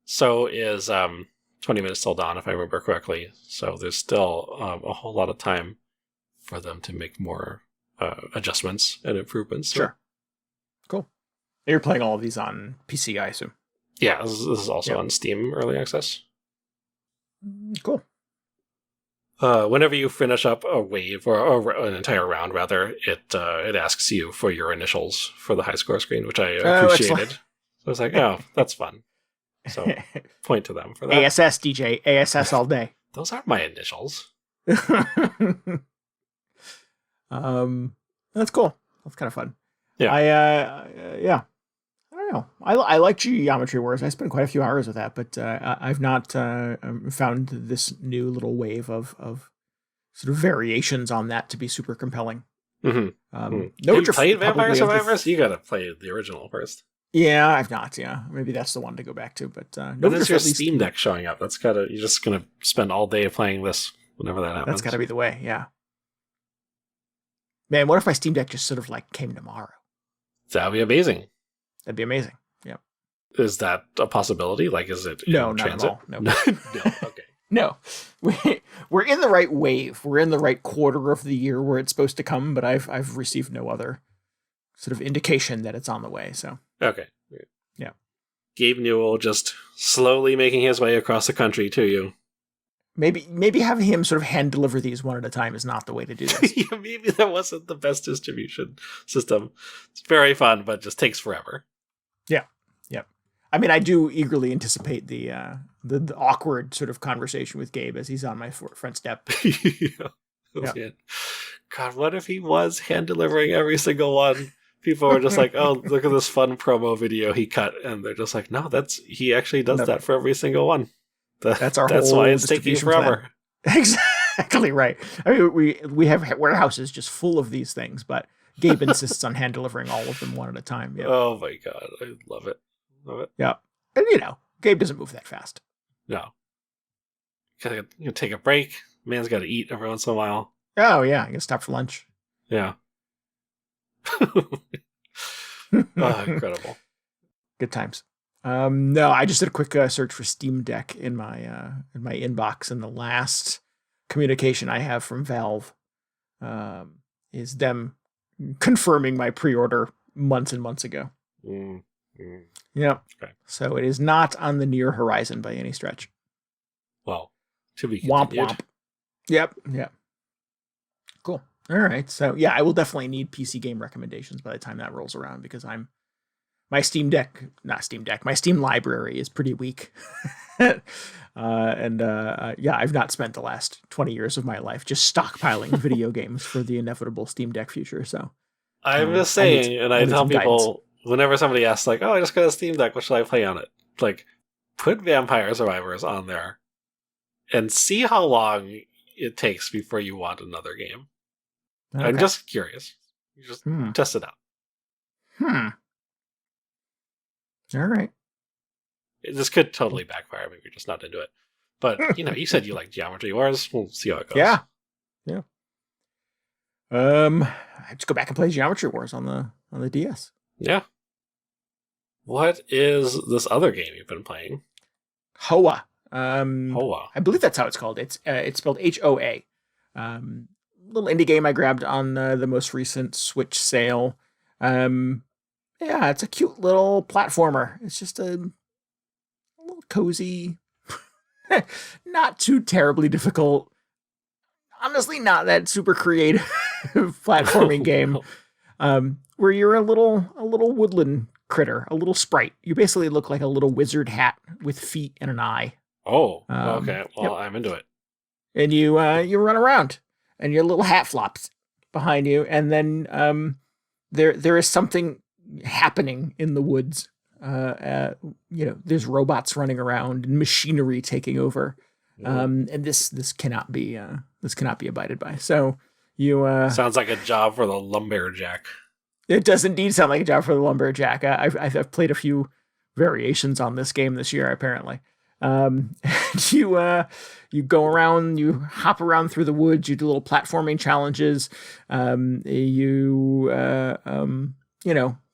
So is 20 Minutes Till Dawn, if I remember correctly. So there's still a whole lot of time for them to make more adjustments and improvements. Sure. Cool. You're playing all of these on PC, I assume. Yeah, this is also on Steam Early Access. Cool. Whenever you finish up a wave or an entire round, rather, it asks you for your initials for the high score screen, which I appreciated. So I was like, oh, that's fun. So point to them for that. ASS, DJ. ASS all day. Those aren't my initials. That's cool. That's kind of fun. Yeah. I don't know. I like Geometry Wars. I spent quite a few hours with that, but I've not found this new little wave of sort of variations on that to be super compelling. Mm-hmm. You played Vampire Survivors? You gotta play the original first. Yeah, I've not. Yeah, maybe that's the one to go back to. But when is your Steam Deck showing up? You're just gonna spend all day playing this whenever that happens. That's got to be the way. Yeah. Man, what if my Steam Deck just sort of like came tomorrow? That'd be amazing. That'd be amazing. Yeah. Is that a possibility? Like, is it no, in not transit? at all. No. No. Okay. No. We're in the right wave. We're in the right quarter of the year where it's supposed to come, but I've received no other sort of indication that it's on the way. So. Okay. Yeah. Gabe Newell just slowly making his way across the country to you. Maybe having him sort of hand deliver these one at a time is not the way to do this. Yeah, maybe that wasn't the best distribution system. It's very fun, but just takes forever. Yeah. Yep. I mean, I do eagerly anticipate the awkward sort of conversation with Gabe as he's on my front step. Yeah. God, what if he was hand delivering every single one? People are just like, oh, look at this fun promo video he cut. And they're just like, no, he actually does that for every single one. That's why it's taking forever. Exactly right. I mean, we have warehouses just full of these things, but Gabe insists on hand delivering all of them one at a time. Yep. Oh my God. I love it. Yeah. And Gabe doesn't move that fast. No. Gotta take a break. Man's got to eat every once in a while. Oh yeah. I can stop for lunch. Yeah. Incredible. Good times. No, I just did a quick search for Steam Deck in my inbox, and the last communication I have from Valve is them confirming my pre-order months and months ago. Yep. Okay. So it is not on the near horizon by any stretch. Well, to be continued. Womp. Yep. Cool. All right. So yeah, I will definitely need PC game recommendations by the time that rolls around, because my Steam library is pretty weak. I've not spent the last 20 years of my life just stockpiling video games for the inevitable Steam Deck future. So I'm just saying, I tell people whenever somebody asks, like, oh, I just got a Steam Deck, what should I play on it? Like, put Vampire Survivors on there and see how long it takes before you want another game. Okay. I'm just curious. You just test it out. All right. This could totally backfire. Maybe you're just not into it. But, you said you like Geometry Wars. We'll see how it goes. Yeah. I just go back and play Geometry Wars on the DS. Yeah. What is this other game you've been playing? Hoa. Hoa. I believe that's how it's called. It's spelled HOA. Little indie game I grabbed on the most recent Switch sale. Yeah, it's a cute little platformer. It's just a little cozy, not too terribly difficult. Honestly, not that super creative platforming game. Where you're a little woodland critter, a little sprite. You basically look like a little wizard hat with feet and an eye. Oh, okay. Well, I'm into it. And you run around, and your little hat flops. behind you, and then there is something happening in the woods. There's robots running around and machinery taking over, and this cannot be abided by. So you sounds like a job for the lumberjack. It does indeed sound like a job for the lumberjack. I've played a few variations on this game this year, apparently. You go around, you hop around through the woods, you do little platforming challenges,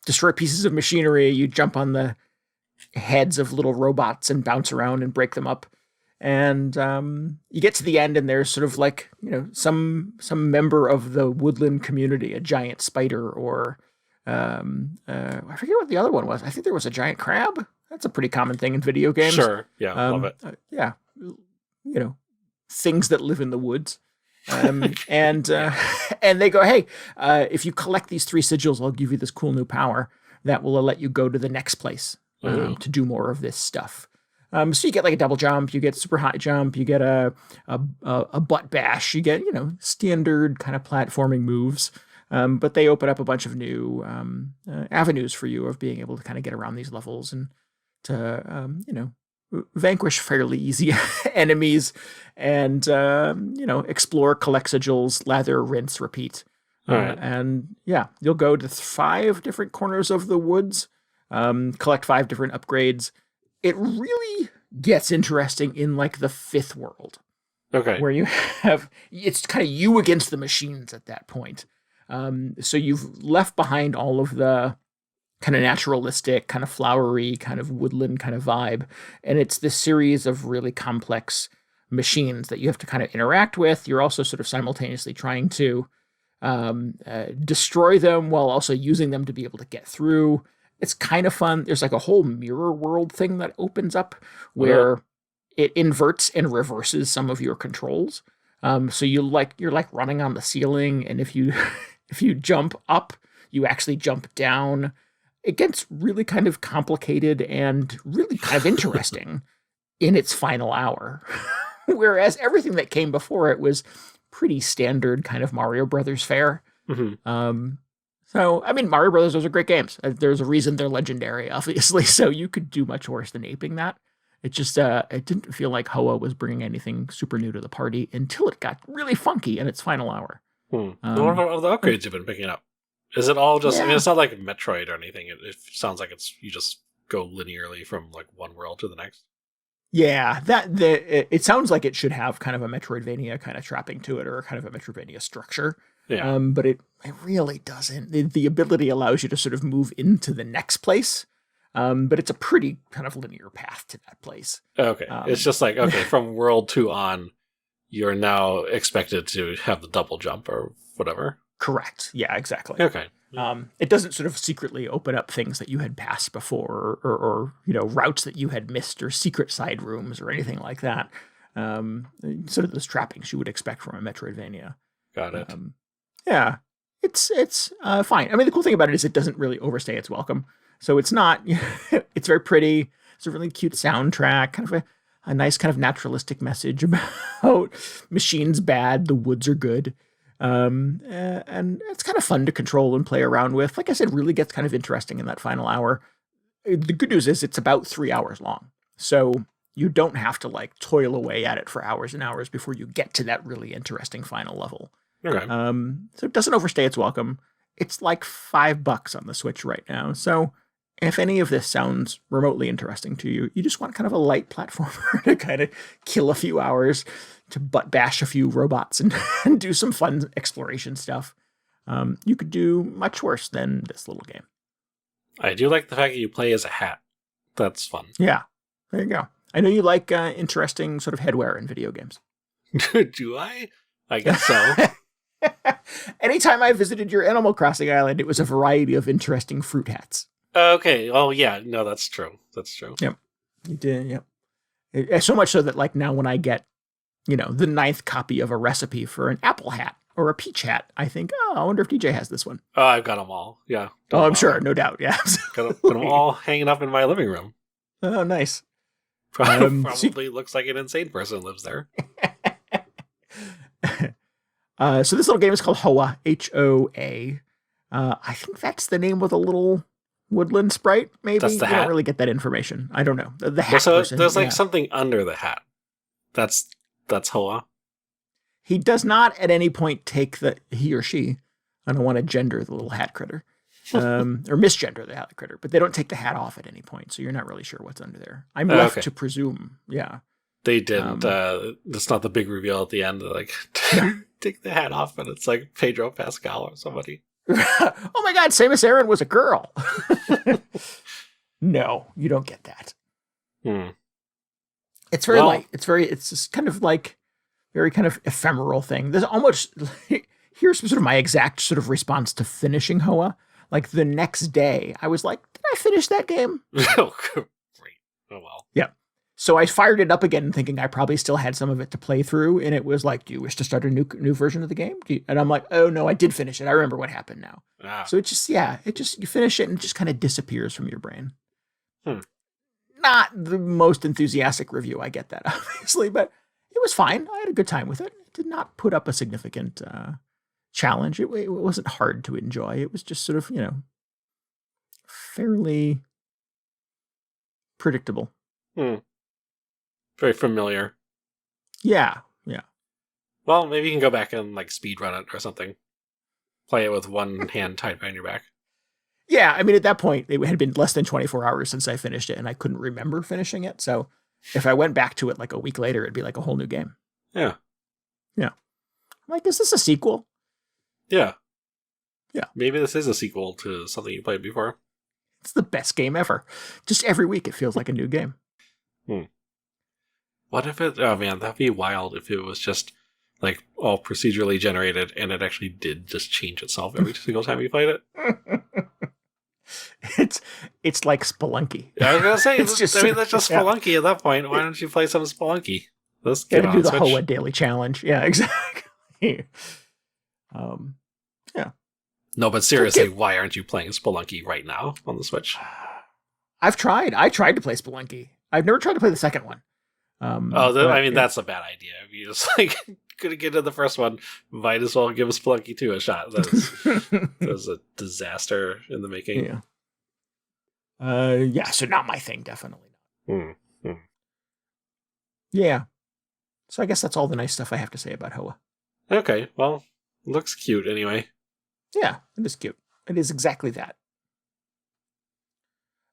destroy pieces of machinery, you jump on the heads of little robots and bounce around and break them up. And you get to the end, and there's sort of like, some member of the woodland community, a giant spider, or I forget what the other one was. I think there was a giant crab. That's a pretty common thing in video games. Sure. Yeah. Love it. Things that live in the woods. And they go, hey, if you collect these 3 sigils, I'll give you this cool new power that will let you go to the next place to do more of this stuff. So you get like a double jump, you get super high jump, you get a butt bash, you get, standard kind of platforming moves. But they open up a bunch of new avenues for you of being able to kind of get around these levels and to, vanquish fairly easy enemies and, explore, collect sigils, lather, rinse, repeat. Right. And yeah, you'll go to 5 different corners of the woods, collect 5 different upgrades. It really gets interesting in like the 5th world. Okay. Where you have, it's kind of you against the machines at that point. So you've left behind all of the kind of naturalistic, kind of flowery, kind of woodland kind of vibe. And it's this series of really complex machines that you have to kind of interact with. You're also sort of simultaneously trying to destroy them while also using them to be able to get through. It's kind of fun. There's like a whole mirror world thing that opens up where it inverts and reverses some of your controls. So you're like running on the ceiling, and if you jump up, you actually jump down. It gets really kind of complicated and really kind of interesting in its final hour. Whereas everything that came before it was pretty standard kind of Mario Brothers fare. Mm-hmm. So, I mean, Mario Brothers, those are great games. There's a reason they're legendary, obviously. So you could do much worse than aping that. It just, it didn't feel like Hoa was bringing anything super new to the party until it got really funky in its final hour. What about the upgrades you've been picking up? Is it all just, I mean, it's not like Metroid or anything. It sounds like you just go linearly from like one world to the next. Yeah, it sounds like it should have kind of a Metroidvania kind of trapping to it, or kind of a Metroidvania structure. Yeah. But it really doesn't. The ability allows you to sort of move into the next place. But it's a pretty kind of linear path to that place. Okay. It's just like, okay, from world 2 on, you're now expected to have the double jump or whatever. Correct. Yeah, exactly. Okay. It doesn't sort of secretly open up things that you had passed before, or routes that you had missed, or secret side rooms or anything like that. Sort of those trappings you would expect from a Metroidvania. Got it. Yeah, it's fine. I mean, the cool thing about it is it doesn't really overstay its welcome. So it's not, it's very pretty. It's a really cute soundtrack, kind of a nice kind of naturalistic message about machines bad, the woods are good. And it's kind of fun to control and play around with. Like I said, really gets kind of interesting in that final hour. The good news is it's about 3 hours long. So you don't have to like toil away at it for hours and hours before you get to that really interesting final level. Okay. So it doesn't overstay its welcome. It's like $5 on the Switch right now. So if any of this sounds remotely interesting to you, you just want kind of a light platformer to kind of kill a few hours, to butt bash a few robots and do some fun exploration stuff. You could do much worse than this little game. I do like the fact that you play as a hat. That's fun. Yeah, there you go. I know you like interesting sort of headwear in video games. Do I? I guess so. Anytime I visited your Animal Crossing island, it was a variety of interesting fruit hats. Okay. Oh, yeah. No, that's true. That's true. Yep. You did. Yep. So much so that like now when I get, the 9th copy of a recipe for an apple hat or a peach hat, I think, I wonder if DJ has this one. Oh, I've got them all. Yeah. I'm sure. No doubt. Yeah. Got them all hanging up in my living room. Oh, nice. Probably looks like an insane person lives there. So this little game is called Hoa, Hoa. I think that's the name of the little woodland sprite, maybe? That's the You hat? don't really get that information. I don't know. The hat Well, so person. there's like yeah. something under the hat. That's Hoa. He does not at any point take he or she, I don't want to gender the little hat critter, or misgender the hat critter, but they don't take the hat off at any point, so you're not really sure what's under there. I'm left to presume, yeah. They didn't. It's not the big reveal at the end. Like, take the hat off, and it's like Pedro Pascal or somebody. Oh my God, Samus Aran was a girl. No, you don't get that. It's very light. It's just kind of like very kind of ephemeral thing. There's almost, here's sort of my exact sort of response to finishing Hoa. Like the next day, I was like, did I finish that game? Oh, great. Oh, well. Yeah. So I fired it up again thinking I probably still had some of it to play through. And it was like, do you wish to start a new version of the game? And I'm like, oh no, I did finish it. I remember what happened now. So it just, you finish it and it just kind of disappears from your brain. Not the most enthusiastic review. I get that, obviously, but it was fine. I had a good time with it. It did not put up a significant challenge. It wasn't hard to enjoy. It was just sort of, fairly predictable. Very familiar. Yeah. Well, maybe you can go back and like speed run it or something. Play it with one hand tied behind your back. Yeah, I mean, at that point, it had been less than 24 hours since I finished it, and I couldn't remember finishing it. So if I went back to it like a week later, it'd be like a whole new game. Yeah. I'm like, is this a sequel? Yeah. Yeah. Maybe this is a sequel to something you played before. It's the best game ever. Just every week, it feels like a new game. What if it... Oh, man, that'd be wild if it was just, like, all procedurally generated and it actually did just change itself every single time you played it. It's like Spelunky. Yeah, I was going to say, It's just, that's just Spelunky at that point. Why don't you play some Spelunky? Let's get get to do the Switch. Hoa Daily Challenge. Yeah, exactly. Yeah. No, but seriously, why aren't you playing Spelunky right now on the Switch? I've tried. I tried to play Spelunky. I've never tried to play the second one. That's a bad idea. If you just like couldn't get to the first one, might as well give Spelunky 2 a shot. That was a disaster in the making. Yeah. So not my thing, definitely not. Yeah. So I guess that's all the nice stuff I have to say about Hoa. Okay, well, looks cute anyway. Yeah, it is cute. It is exactly that.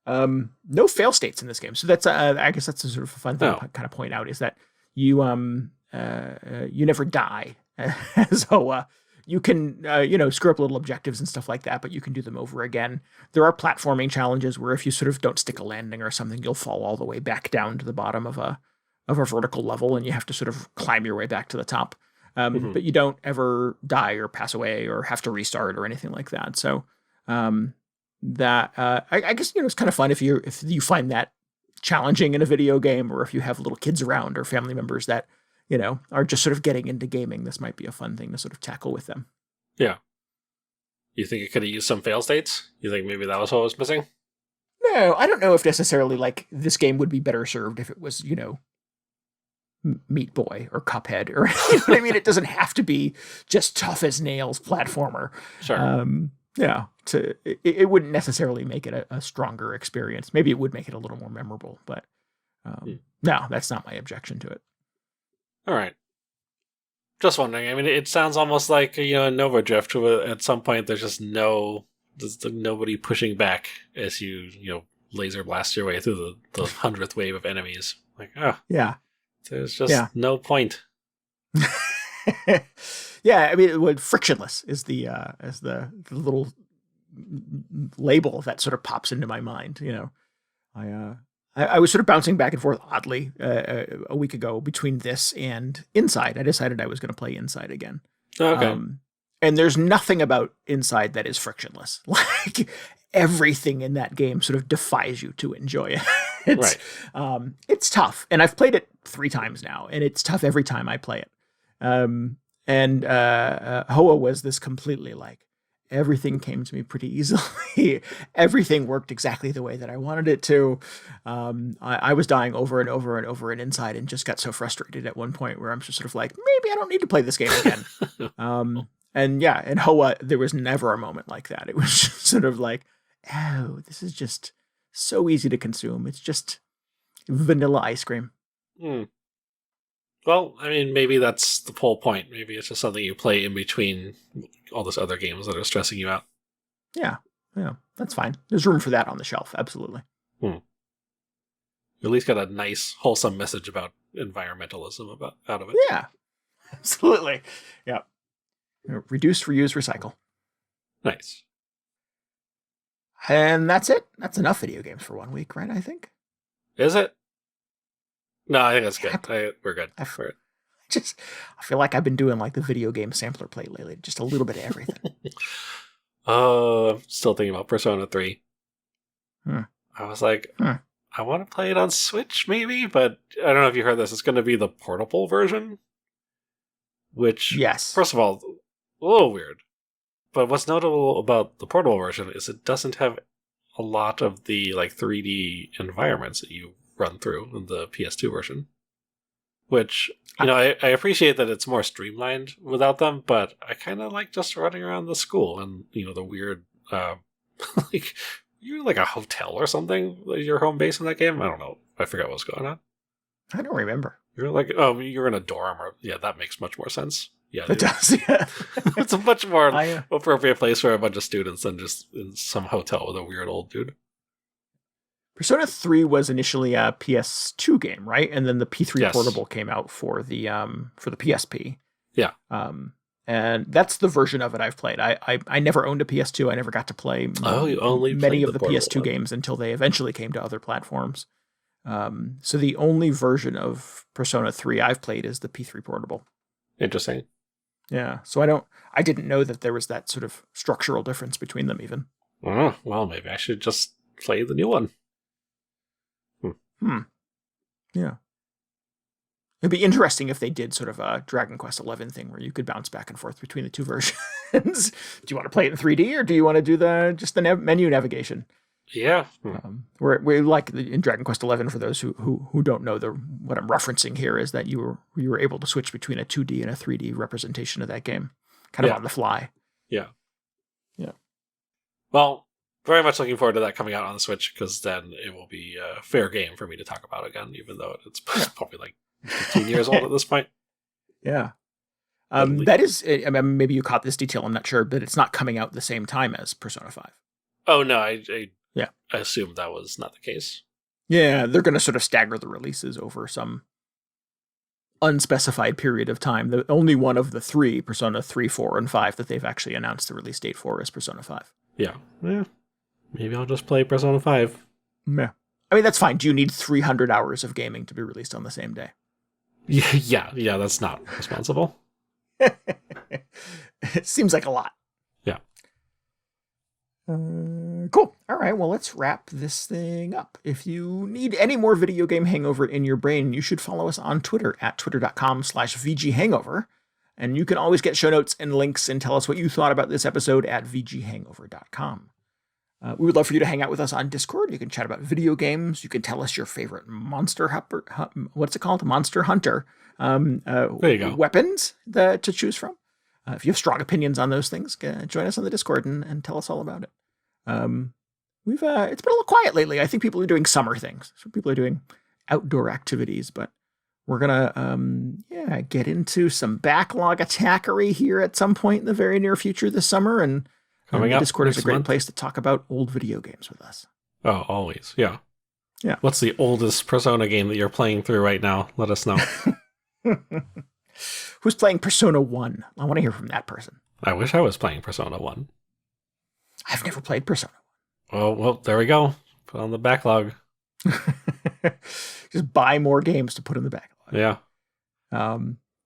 No fail states in this game, so that's I guess that's a sort of a fun thing to kind of point out is that you you never die as Hoa. You can screw up little objectives and stuff like that, but you can do them over again. There are platforming challenges where if you sort of don't stick a landing or something, you'll fall all the way back down to the bottom of a vertical level, and you have to sort of climb your way back to the top. But you don't ever die or pass away or have to restart or anything like that. So that I guess it's kind of fun if you find that challenging in a video game, or if you have little kids around or family members that are just sort of getting into gaming. This might be a fun thing to sort of tackle with them. Yeah. You think it could have used some fail states? You think maybe that was what was missing? No, I don't know if necessarily like this game would be better served if it was Meat Boy or Cuphead, or you know what I mean? It doesn't have to be just tough as nails platformer. Sure. It wouldn't necessarily make it a stronger experience. Maybe it would make it a little more memorable, but no, that's not my objection to it. All right. Just wondering. I mean, it sounds almost like Nova Drift. At some point, there's nobody pushing back as you laser blast your way through the 100th wave of enemies. Like, yeah. There's just no point. Yeah, I mean, frictionless is the little label that sort of pops into my mind. I was sort of bouncing back and forth oddly a week ago between this and Inside. I decided I was going to play Inside again. Okay. And there's nothing about Inside that is frictionless. Like everything in that game sort of defies you to enjoy it. It's tough. And I've played it 3 times now, and it's tough every time I play it. And Hoa was this completely like everything came to me pretty easily. Everything worked exactly the way that I wanted it to. I was dying over and over and over and inside, and just got so frustrated at one point where I'm just sort of like, maybe I don't need to play this game again. And yeah, in Hoa, there was never a moment like that. It was just sort of like, oh, this is just so easy to consume. It's just vanilla ice cream. Well, I mean, maybe that's the whole point. Maybe it's just something you play in between all those other games that are stressing you out. Yeah, that's fine. There's room for that on the shelf. Absolutely. You at least got a nice, wholesome message about environmentalism out of it. Yeah, absolutely. Yeah. Reduce, reuse, recycle. Nice. And that's it. That's enough video games for 1 week, right? I think. Is it? No, I think that's good. We're good for it. I feel like I've been doing like the video game sampler play lately. Just a little bit of everything. I'm still thinking about Persona 3. I was like, I want to play it on Switch, maybe, but I don't know if you heard this. It's going to be the portable version. Which, yes. First of all, a little weird. But what's notable about the portable version is it doesn't have a lot of the like 3D environments that you run through in the PS2 version. Which, I appreciate that it's more streamlined without them, but I kind of like just running around the school and, the weird, like, you're like a hotel or something, your home base in that game? I don't know. I forgot what's going on. I don't remember. You're like, you're in a dorm, or that makes much more sense. Yeah, it does. Yeah, it's a much more appropriate place for a bunch of students than just in some hotel with a weird old dude. Persona 3 was initially a PS2 game, right? And then the P3 portable came out for the PSP. Yeah. And that's the version of it I've played. I never owned a PS2. I never got to play many of the PS2 games until they eventually came to other platforms. So the only version of Persona 3 I've played is the P3 portable. Interesting. Yeah. So I didn't know that there was that sort of structural difference between them even. Well, maybe I should just play the new one. Yeah. It'd be interesting if they did sort of a Dragon Quest XI thing where you could bounce back and forth between the two versions. Do you want to play it in 3D or do you want to do the menu navigation? Yeah. We're like in Dragon Quest XI, for those who don't know, what I'm referencing here is that you were able to switch between a 2D and a 3D representation of that game, kind of on the fly. Yeah. Yeah. Well, very much looking forward to that coming out on the Switch, because then it will be a fair game for me to talk about again, even though it's probably like 15 years old at this point. Yeah. That is, I mean, maybe you caught this detail, I'm not sure, but it's not coming out the same time as Persona 5. Oh, no, I assumed that was not the case. Yeah, they're going to sort of stagger the releases over some unspecified period of time. The only one of the three, Persona 3, 4, and 5, that they've actually announced the release date for is Persona 5. Yeah. Maybe I'll just play Persona 5. Yeah. I mean, that's fine. Do you need 300 hours of gaming to be released on the same day? Yeah, that's not responsible. It seems like a lot. Yeah. Cool. All right. Well, let's wrap this thing up. If you need any more video game hangover in your brain, you should follow us on Twitter at twitter.com/VGHangover. And you can always get show notes and links and tell us what you thought about this episode at VGHangover.com. We would love for you to hang out with us on Discord. You can chat about video games. You can tell us your favorite Monster Hunter. There you go. Weapons to choose from. If you have strong opinions on those things, join us on the Discord and tell us all about it. It's been a little quiet lately. I think people are doing summer things. So people are doing outdoor activities, but we're gonna get into some backlog attackery here at some point in the very near future this summer, and coming up. Discord is a great month. place to talk about old video games with us. Oh, always. Yeah. Yeah. What's the oldest Persona game that you're playing through right now? Let us know. Who's playing Persona 1? I want to hear from that person. I wish I was playing Persona 1. I've never played Persona. Oh, well, there we go. Put on the backlog. Just buy more games to put in the backlog. Yeah.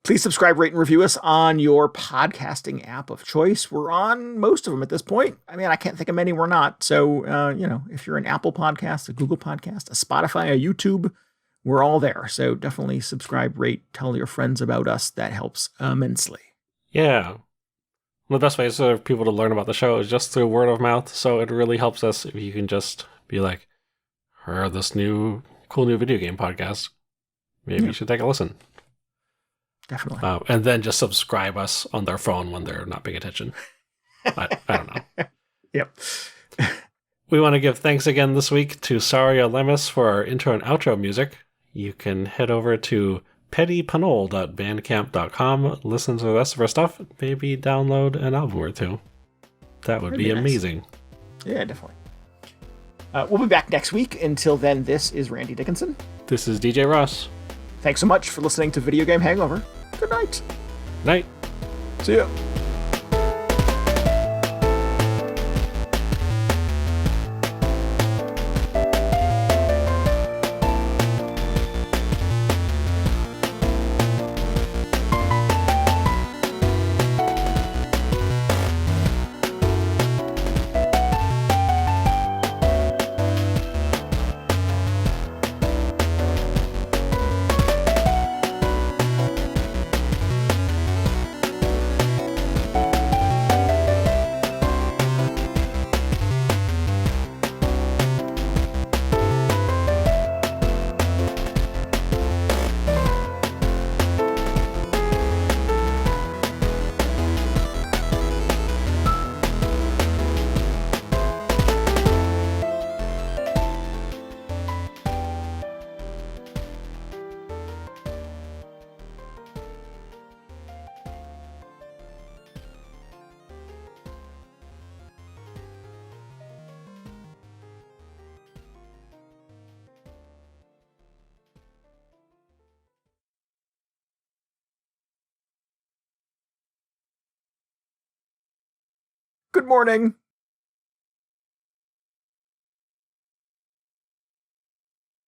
Please subscribe, rate, and review us on your podcasting app of choice. We're on most of them at this point. I mean, I can't think of many we're not. So, if you're an Apple Podcast, a Google Podcast, a Spotify, a YouTube, we're all there. So definitely subscribe, rate, tell your friends about us. That helps immensely. Yeah. the best way for people to learn about the show is just through word of mouth. So it really helps us if you can just be like, heard this cool new video game podcast. Maybe you should take a listen. Definitely. And then just subscribe us on their phone when they're not paying attention. I don't know. Yep. We want to give thanks again this week to Saria Lemus for our intro and outro music. You can head over to pettypanol.bandcamp.com, listen to the rest of our stuff, maybe download an album or two. That would be amazing. Nice. Yeah, definitely. We'll be back next week. Until then, this is Randy Dickinson. This is DJ Ross. Thanks so much for listening to Video Game Hangover. Good night. Night. See ya. Good morning.